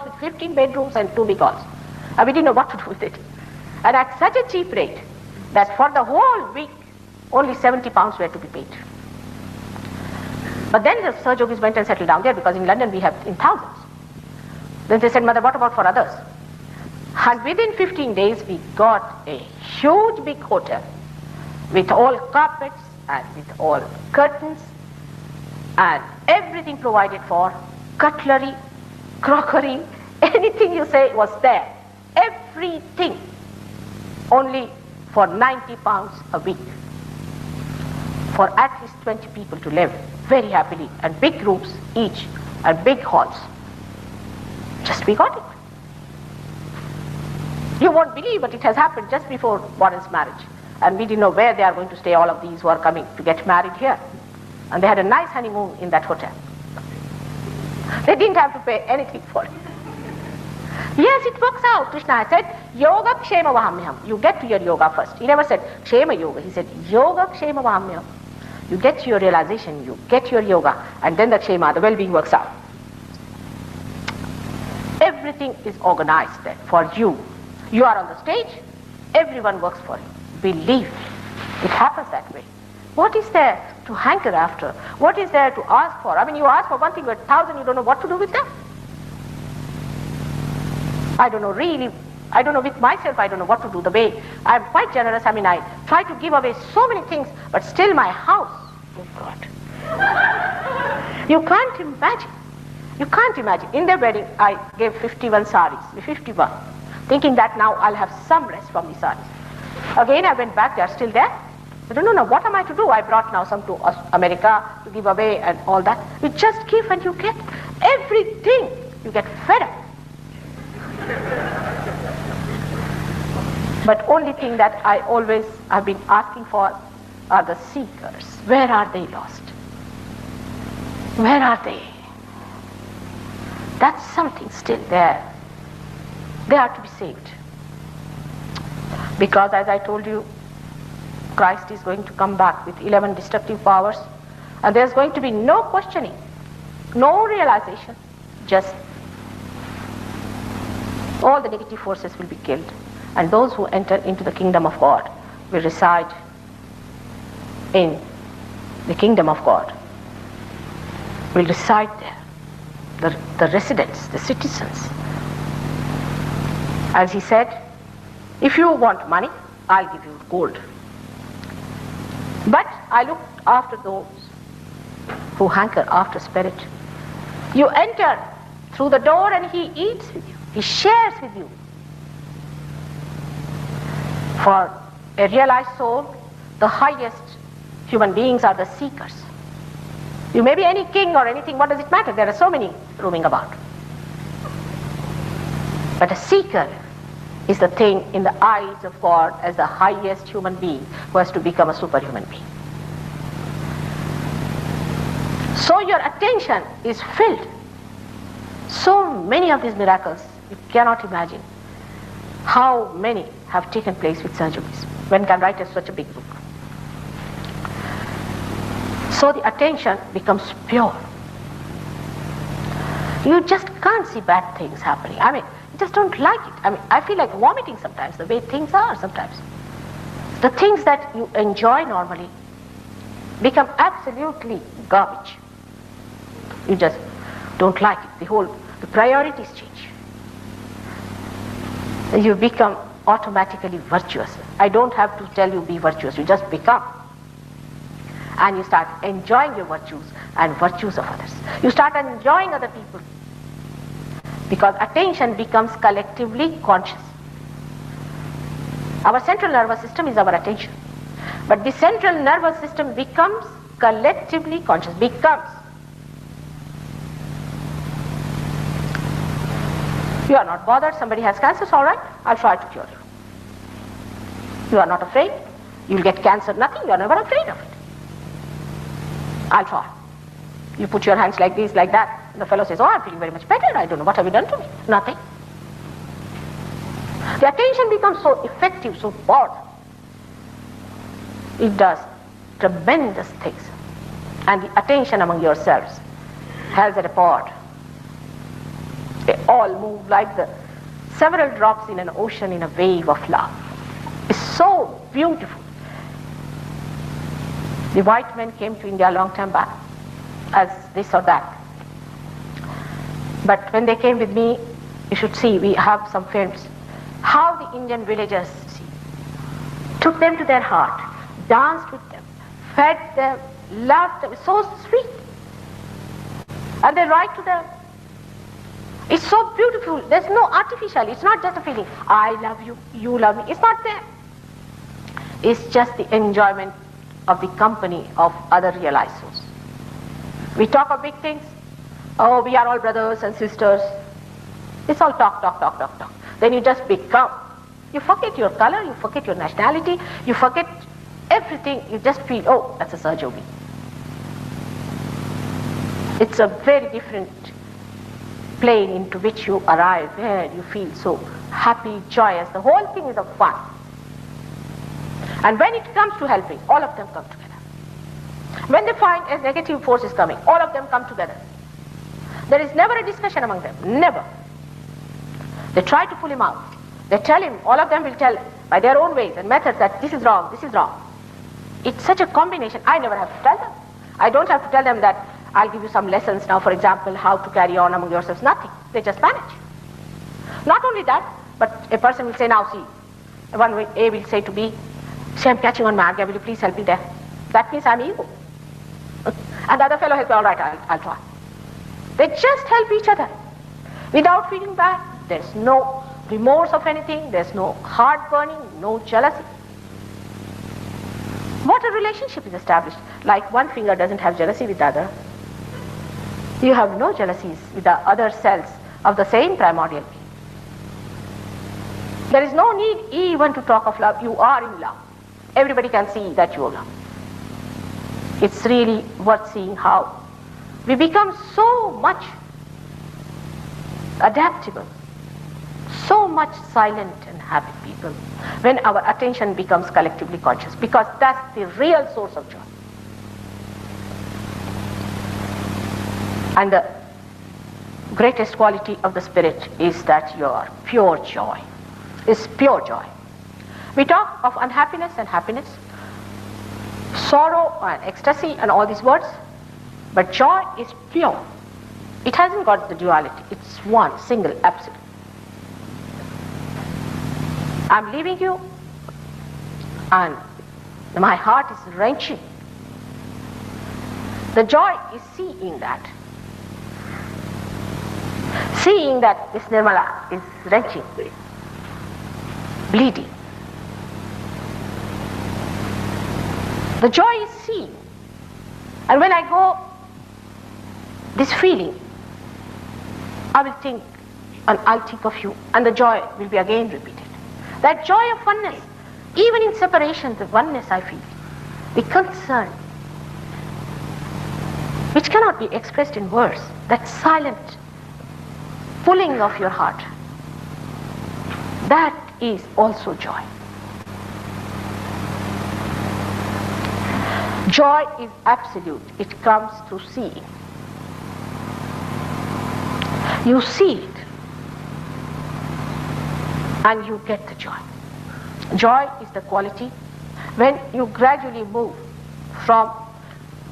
with 15 bedrooms and 2 big halls. And we didn't know what to do with it. And at such a cheap rate that for the whole week, only £70 were to be paid. But then the Sir-Yogis went and settled down there because in London we have in thousands. Then they said, Mother, what about for others? And within 15 days we got a huge big hotel with all carpets and with all curtains and everything provided for, cutlery, crockery, anything you say was there. Everything. Only for £90 a week. For at least 20 people to live very happily and big rooms each and big halls. Just we got it. You won't believe, but it has happened just before Warren's marriage. And we didn't know where they are going to stay, all of these who are coming to get married here. And they had a nice honeymoon in that hotel. They didn't have to pay anything for it. Yes, it works out. Krishna said, Yoga Kshema Vahamyam. You get to your yoga first. He never said Kshema Yoga. He said, Yoga Kshema Vahamyam. You get to your realization, you get your yoga, and then the Kshema, the well-being works out. Everything is organized there for you. You are on the stage, everyone works for you. Believe. It happens that way. What is there to hanker after? What is there to ask for? I mean, you ask for one thing, but 1,000, you don't know what to do with them. I don't know, really. I don't know with myself, I don't know what to do. The way I'm quite generous, I mean, I try to give away so many things, but still my house, oh God. You can't imagine. You can't imagine. In their wedding, I gave 51 saris, 51, thinking that now I'll have some rest from the saris. Again, I went back, they're still there. I don't know, what am I to do? I brought now some to America to give away and all that. You just give and you get everything. You get fed up. But only thing that I always have been asking for are the seekers. Where are they lost? Where are they? That's something still there. They are to be saved. Because as I told you, Christ is going to come back with 11 destructive powers, and there's going to be no questioning, no realization, just all the negative forces will be killed, and those who enter into the kingdom of God will reside in the kingdom of God, will reside there, the residents, the citizens. As he said, if you want money, I'll give you gold. But I look after those who hanker after spirit. You enter through the door and he eats with you. He shares with you. For a realized soul, the highest human beings are the seekers. You may be any king or anything, what does it matter? There are so many roaming about. But a seeker is the thing in the eyes of God as the highest human being who has to become a superhuman being. So your attention is filled. So many of these miracles, you cannot imagine how many have taken place with surgeries. One can write such a big book. So the attention becomes pure. You just can't see bad things happening. I mean, you just don't like it. I mean, I feel like vomiting sometimes, the way things are sometimes. The things that you enjoy normally become absolutely garbage. You just don't like it. The priorities change. You become automatically virtuous. I don't have to tell you be virtuous, you just become. And you start enjoying your virtues and virtues of others. You start enjoying other people. Because attention becomes collectively conscious. Our central nervous system is our attention. But the central nervous system becomes collectively conscious, becomes. You are not bothered, somebody has cancer, it's all right, I'll try to cure you. You are not afraid, you'll get cancer, nothing, you are never afraid of it. I'll try. You put your hands like this, like that, and the fellow says, oh, I'm feeling very much better, I don't know, what have you done to me? Nothing. The attention becomes so effective, so powerful. It does tremendous things. And the attention among yourselves has a rapport. They all move like the several drops in an ocean in a wave of love. It's so beautiful. The white men came to India a long time back as this or that. But when they came with me, you should see, we have some films, how the Indian villagers took them to their heart, danced with them, fed them, loved them. It's so sweet. And they write to them. It's so beautiful. There's no artificial. It's not just a feeling, I love you, you love me. It's not there. It's just the enjoyment of the company of other realized souls. We talk of big things. Oh, we are all brothers and sisters. It's all talk, talk, talk, talk, talk. Then you just become. You forget your color, you forget your nationality, you forget everything. You just feel, oh, that's a Sahajogi. It's a very different plane into which you arrive, where you feel so happy, joyous. The whole thing is a fun. And when it comes to helping, all of them come together. When they find a negative force is coming, all of them come together. There is never a discussion among them, never. They try to pull him out. They tell him, all of them will tell by their own ways and methods that this is wrong, this is wrong. It's such a combination, I never have to tell them. I don't have to tell them that I'll give you some lessons now, for example, how to carry on among yourselves. Nothing. They just manage. Not only that, but a person will say, now see, A will say to B, say, I'm catching on Marga, will you please help me there? That means I'm evil. And the other fellow helps me, all right, I'll try. They just help each other without feeling bad. There's no remorse of anything, there's no heart burning, no jealousy. What a relationship is established. Like one finger doesn't have jealousy with the other. You have no jealousies with the other cells of the same primordial being. There is no need even to talk of love. You are in love. Everybody can see that you are love. It's really worth seeing how we become so much adaptable, so much silent and happy people when our attention becomes collectively conscious, because that's the real source of joy. And the greatest quality of the spirit is that your pure joy is pure joy. We talk of unhappiness and happiness, sorrow and ecstasy and all these words, but joy is pure. It hasn't got the duality. It's one, single, absolute. I'm leaving you and my heart is wrenching. The joy is seeing that. Seeing that this Nirmala is wrenching, bleeding. The joy is seeing. And when I go, this feeling, I will think and I'll think of you, and the joy will be again repeated. That joy of oneness, even in separation, the oneness I feel, the concern, which cannot be expressed in words, that silent pulling of your heart, that is also joy. Joy is absolute. It comes through seeing. You see it and you get the joy. Joy is the quality when you gradually move from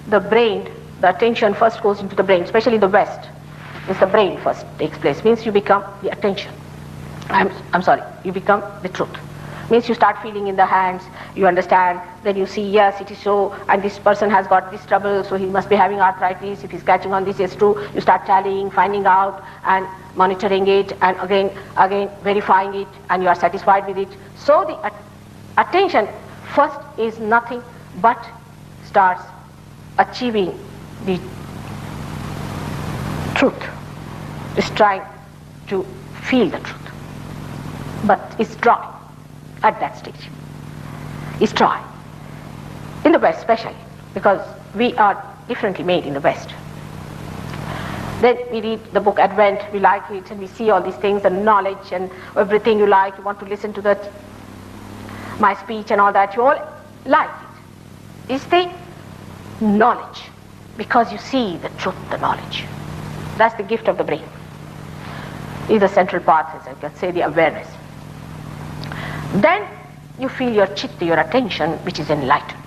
the brain. The attention first goes into the brain, especially the West. It's the brain first takes place. Means you become the attention. You become the truth. Means you start feeling in the hands, you understand, then you see, yes, it is so, and this person has got this trouble, so he must be having arthritis, if he's catching on this, it's true. You start tallying, finding out, and monitoring it, and again verifying it, and you are satisfied with it. So the attention first is nothing but starts achieving the truth. Is trying to feel the truth, but it's dry at that stage. It's dry in the West, especially because we are differently made in the West. Then we read the book Advent, we like it, and we see all these things and knowledge and everything you like. You want to listen to that, my speech and all that. You all like it. It's the knowledge, because you see the truth, the knowledge. That's the gift of the brain. Is the central part, as I can say, the awareness. Then you feel your chitta, your attention, which is enlightened.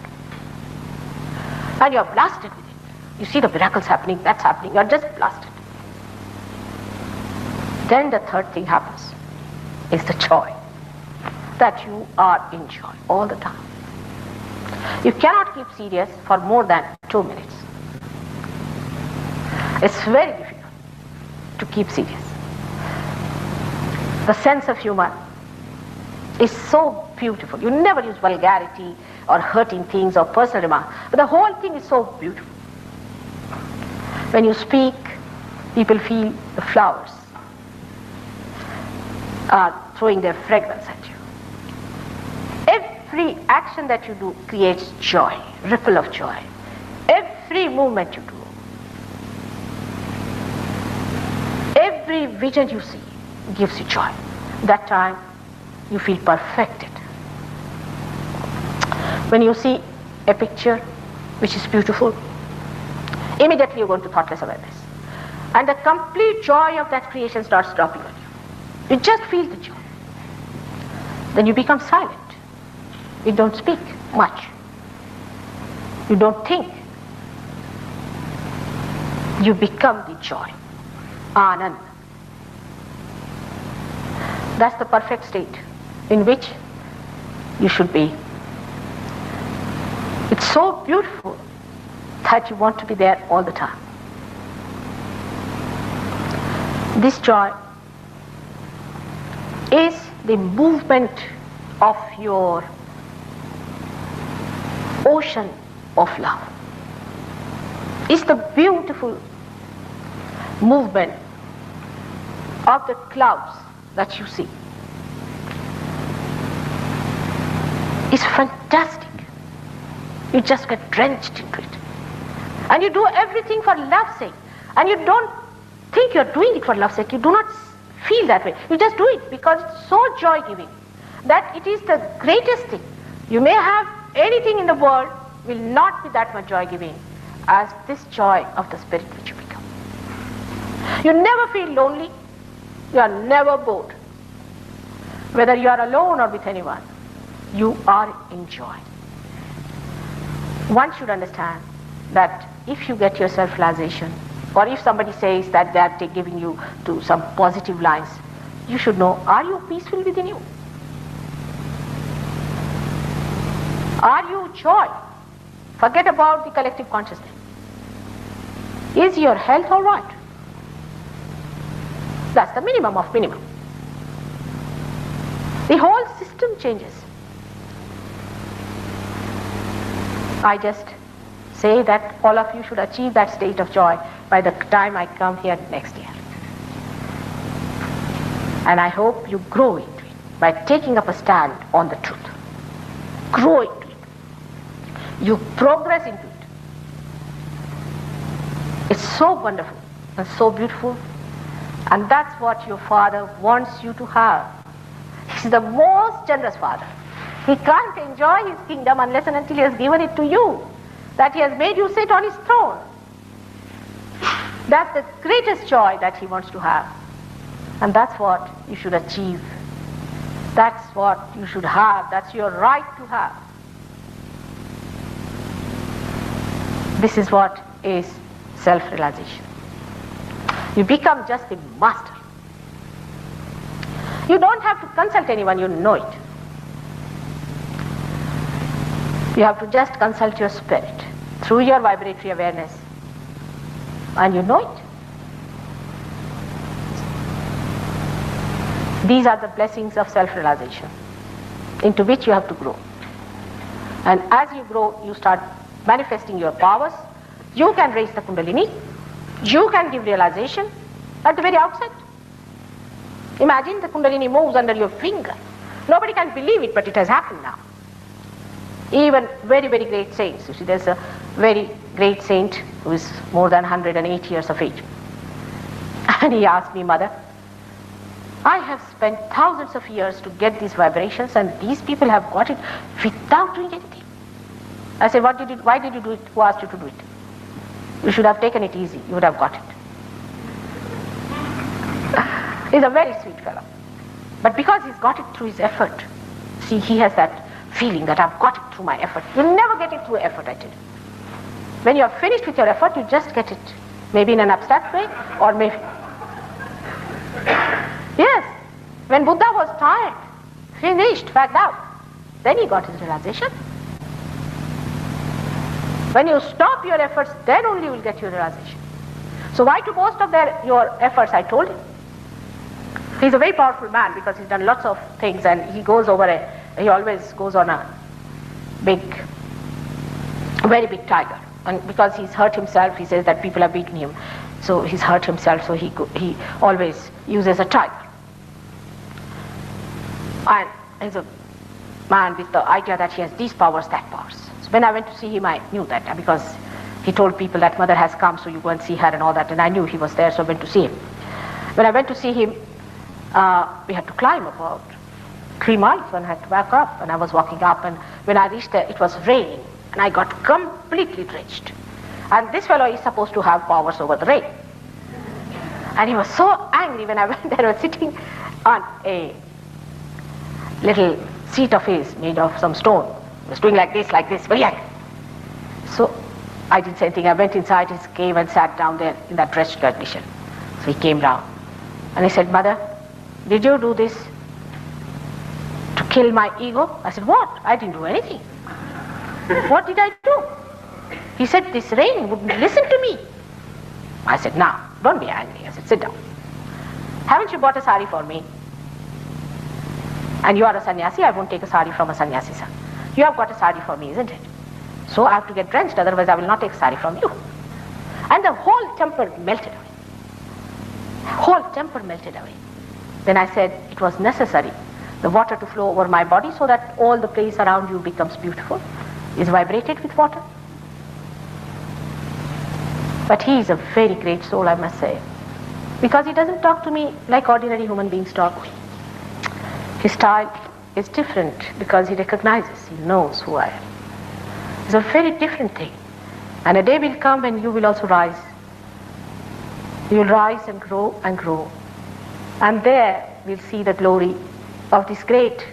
And you're blasted with it. You see the miracles happening, that's happening, you're just blasted. Then the third thing happens, is the joy. That you are in joy all the time. You cannot keep serious for more than 2 minutes. It's very difficult to keep serious. The sense of humor is so beautiful. You never use vulgarity or hurting things or personal remarks, but the whole thing is so beautiful. When you speak, people feel the flowers are throwing their fragrance at you. Every action that you do creates joy, ripple of joy. Every movement you do, every vision you see gives you joy. That time you feel perfected. When you see a picture which is beautiful, immediately you go into thoughtless awareness. And the complete joy of that creation starts dropping on you. You just feel the joy. Then you become silent. You don't speak much. You don't think. You become the joy, Anand. That's the perfect state in which you should be. It's so beautiful that you want to be there all the time. This joy is the movement of your ocean of love. It's the beautiful movement of the clouds that you see. It's fantastic. You just get drenched into it. And you do everything for love's sake. And you don't think you're doing it for love's sake. You do not feel that way. You just do it because it's so joy-giving that it is the greatest thing. You may have anything in the world, will not be that much joy-giving as this joy of the spirit which you become. You never feel lonely. You are never bored. Whether you are alone or with anyone, you are in joy. One should understand that if you get your self-realization, or if somebody says that they are giving you to some positive lines, you should know, are you peaceful within you? Are you joy? Forget about the collective consciousness. Is your health all right? That's the minimum of minimum. The whole system changes. I just say that all of you should achieve that state of joy by the time I come here next year. And I hope you grow into it by taking up a stand on the truth. Grow into it. You progress into it. It's so wonderful and so beautiful, and that's what your Father wants you to have. He's the most generous Father. He can't enjoy his kingdom unless and until he has given it to you, that he has made you sit on his throne. That's the greatest joy that he wants to have. And that's what you should achieve. That's what you should have. That's your right to have. This is what is self-realization. You become just the master. You don't have to consult anyone, you know it. You have to just consult your spirit through your vibratory awareness, and you know it. These are the blessings of self-realization into which you have to grow. And as you grow, you start manifesting your powers. You can raise the Kundalini. You can give realization at the very outset. Imagine the Kundalini moves under your finger. Nobody can believe it, but it has happened now. Even very, very great saints. You see, there's a very great saint who is more than 108 years of age. And he asked me, Mother, I have spent thousands of years to get these vibrations, and these people have got it without doing anything. I said, why did you do it? Who asked you to do it? You should have taken it easy. You would have got it. He's a very sweet fellow. But because he's got it through his effort, see, he has that feeling that I've got it through my effort. You'll never get it through effort, I tell you. When you're finished with your effort, you just get it. Maybe in an abstract way, or maybe... Yes, when Buddha was tired, finished, fagged out, then he got his realization. When you stop your efforts, then only you will get your realization. So why to boast of your efforts, I told him. He's a very powerful man because he's done lots of things, and he always goes on a very big tiger. And because he's hurt himself, he says that people have beaten him. So he's hurt himself, so he always uses a tiger. And he's a man with the idea that he has these powers, that powers. So when I went to see him, I knew that, because he told people that Mother has come, so you go and see her and all that, and I knew he was there, so I went to see him. When I went to see him, we had to climb about 3 miles, and I had to back up, and I was walking up, and when I reached there, it was raining, and I got completely drenched. And this fellow is supposed to have powers over the rain. And he was so angry when I went there. I was sitting on a little seat of his made of some stone. He was doing like this, very angry. So I didn't say anything. I went inside his cave and sat down there in that rest condition. So he came down and he said, Mother, did you do this to kill my ego? I said, what? I didn't do anything. What did I do? He said, this rain wouldn't listen to me. I said, now, don't be angry. I said, sit down. Haven't you bought a sari for me? And you are a sannyasi, I won't take a sari from a sannyasi, sir. You have got a sari for me, isn't it? So I have to get drenched, otherwise I will not take sari from you. And the whole temper melted away. Whole temper melted away. Then I said, it was necessary, the water to flow over my body so that all the place around you becomes beautiful, is vibrated with water. But he is a very great soul, I must say, because he doesn't talk to me like ordinary human beings talk. His style is different because he recognizes, he knows who I am. It's a very different thing. And a day will come when you will also rise. You will rise and grow and grow. And there we'll see the glory of this great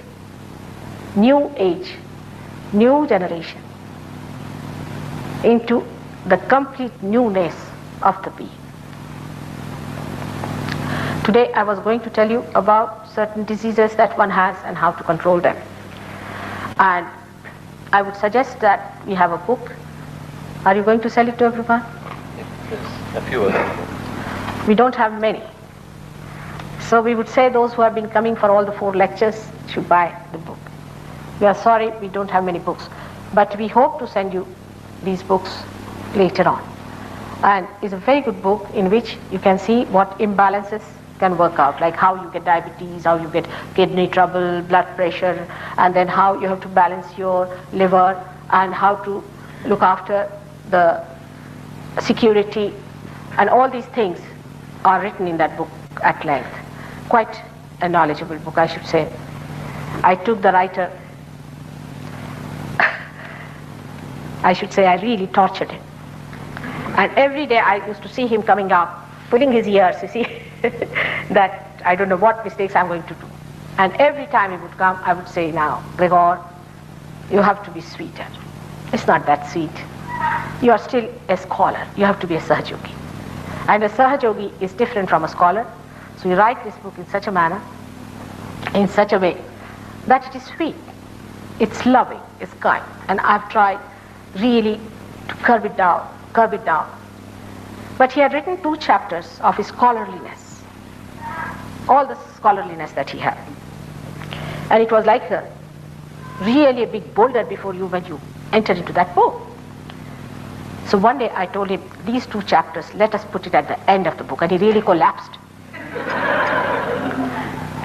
new age, new generation, into the complete newness of the being. Today I was going to tell you about certain diseases that one has and how to control them. And I would suggest that we have a book. Are you going to sell it to everyone? Yes, a few of them. We don't have many. So we would say those who have been coming for all the 4 lectures should buy the book. We are sorry we don't have many books, but we hope to send you these books later on. And it's a very good book in which you can see what imbalances can work out, like how you get diabetes, how you get kidney trouble, blood pressure, and then how you have to balance your liver and how to look after the security, and all these things are written in that book at length. Quite a knowledgeable book, I should say. I took the writer, I should say I really tortured him. And every day I used to see him coming out, pulling his ears, you see, that I don't know what mistakes I'm going to do. And every time he would come, I would say, now, Gregor, you have to be sweeter. It's not that sweet. You are still a scholar. You have to be a Sahajogi. And a Sahajogi is different from a scholar. So you write this book in such a manner, in such a way, that it is sweet, it's loving, it's kind. And I've tried really to curb it down. But he had written 2 chapters of his scholarliness, all the scholarliness that he had. And it was like really a big boulder before you when you enter into that book. So one day I told him, these 2 chapters, let us put it at the end of the book. And he really collapsed.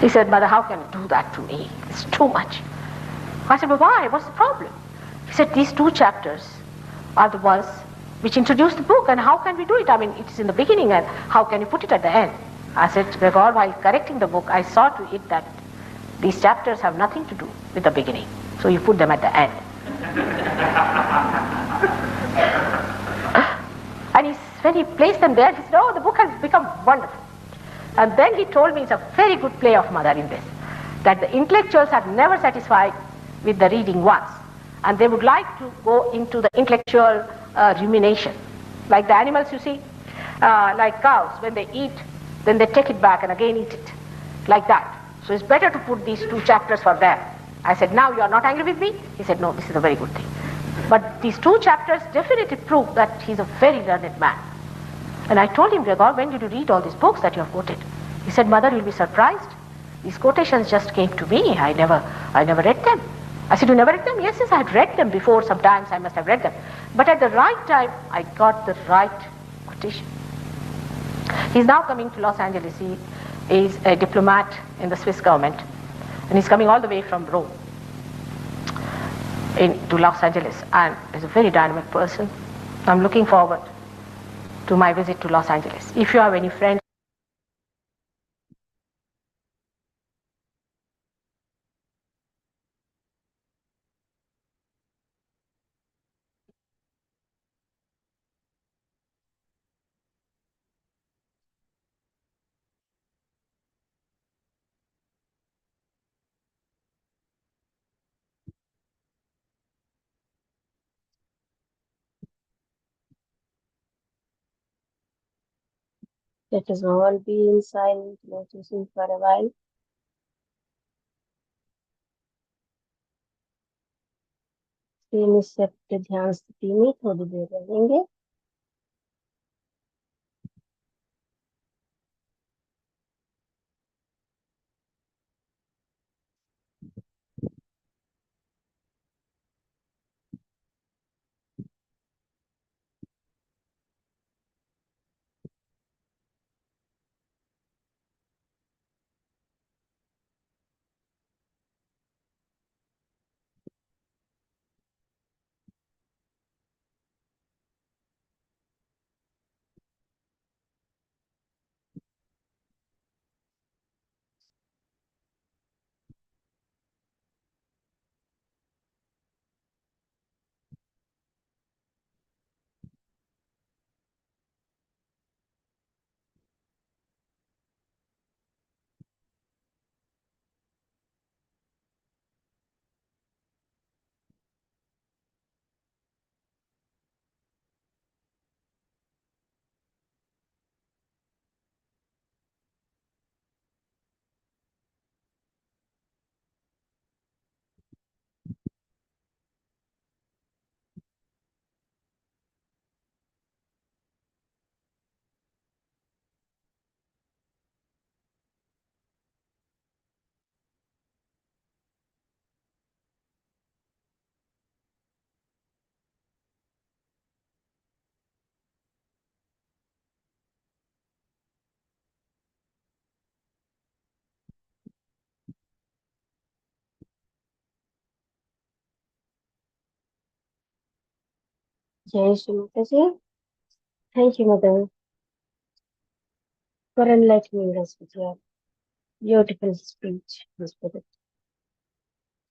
He said, Mother, how can you do that to me? It's too much. I said, but why? What's the problem? He said, these 2 chapters are the ones which introduce the book, and how can we do it? I mean, it is in the beginning, and how can you put it at the end? I said, Gregor, while correcting the book, I saw to it that these chapters have nothing to do with the beginning, so you put them at the end. And when he placed them there, he said, oh, the book has become wonderful. And then he told me, it's a very good play of Mother in this, that the intellectuals are never satisfied with the reading once, and they would like to go into the intellectual rumination. Like the animals, you see, like cows, when they eat, then they take it back and again eat it, like that. So it's better to put these 2 chapters for them. I said, now you are not angry with me? He said, no, this is a very good thing. But these 2 chapters definitely prove that he's a very learned man. And I told him, Gregor, when did you read all these books that you have quoted? He said, Mother, you'll be surprised. These quotations just came to me. I never read them. I said, you never read them? Yes, I had read them before. Sometimes I must have read them. But at the right time, I got the right quotation. He's now coming to Los Angeles. He is a diplomat in the Swiss government. And he's coming all the way from Rome to Los Angeles. And he's a very dynamic person. I'm looking forward to my visit to Los Angeles. If you have any friends, Let us all be in silent meditation for a while. सेम सेप्ट ध्यान स्थिति में थोड़ी देर रहेंगे. जय श्री माता जी. Thank you, Mother, for enlightening us with your beautiful speech, Spirit.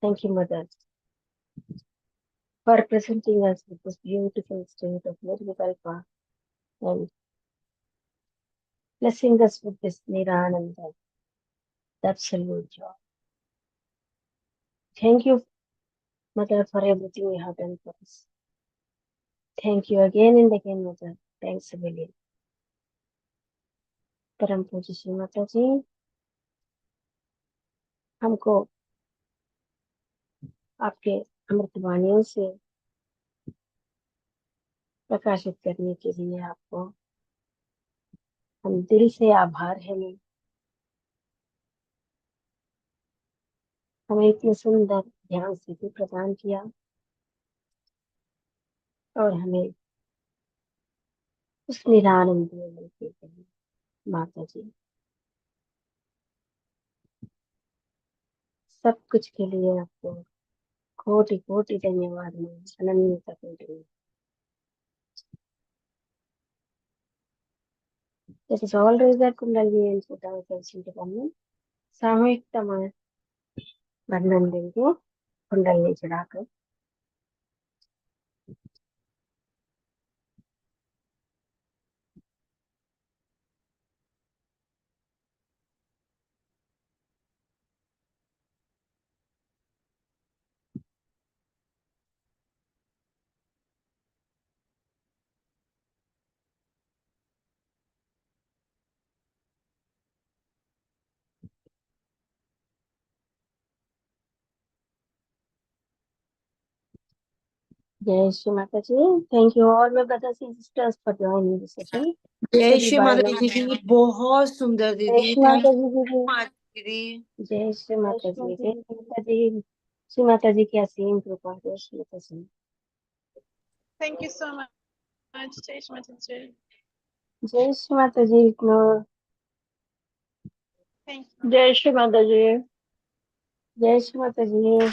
Thank you, Mother, for presenting us with this beautiful state of Nirvikalpa and blessing us with this Nirananda, the absolute joy. Thank you, Mother, for everything you have done for us. Thank you again and again, Mother. Thanks a million. परम पूज्य श्री माता जी, हमको आपके अमृत वाणियों से प्रकाशित करने के लिए आपको हम दिल से आभार है. हमें इतनी सुंदर ध्यान स्थिति प्रदान किया और हमें उस निरानंद में मिलते गए. माता जी, सब कुछ के लिए आपको कोटि कोटि धन्यवाद. में अनन्यता कोटि. This is always that कुंडली and put our attention to the सामूहिकता में वर्णन देंगे कुंडली चढ़ाकर. जय श्री माता जी. Thank you all my brothers and sisters for joining this session. जय सभी श्री भाई माता लोग. दीदी, बहुत सुंदर जय दीदी. श्री थैंक माता जी दीदी. यू दीदी. जय श्री माता जी. जय श्री माता जी. श्री माता जी की असीम कृपा. जय श्री माता जी. Thank you so much. Jai Shri Mataji. जय श्री माता जी. इग्नोर. Thank you. जय श्री माता जी. जय श्री माता जी.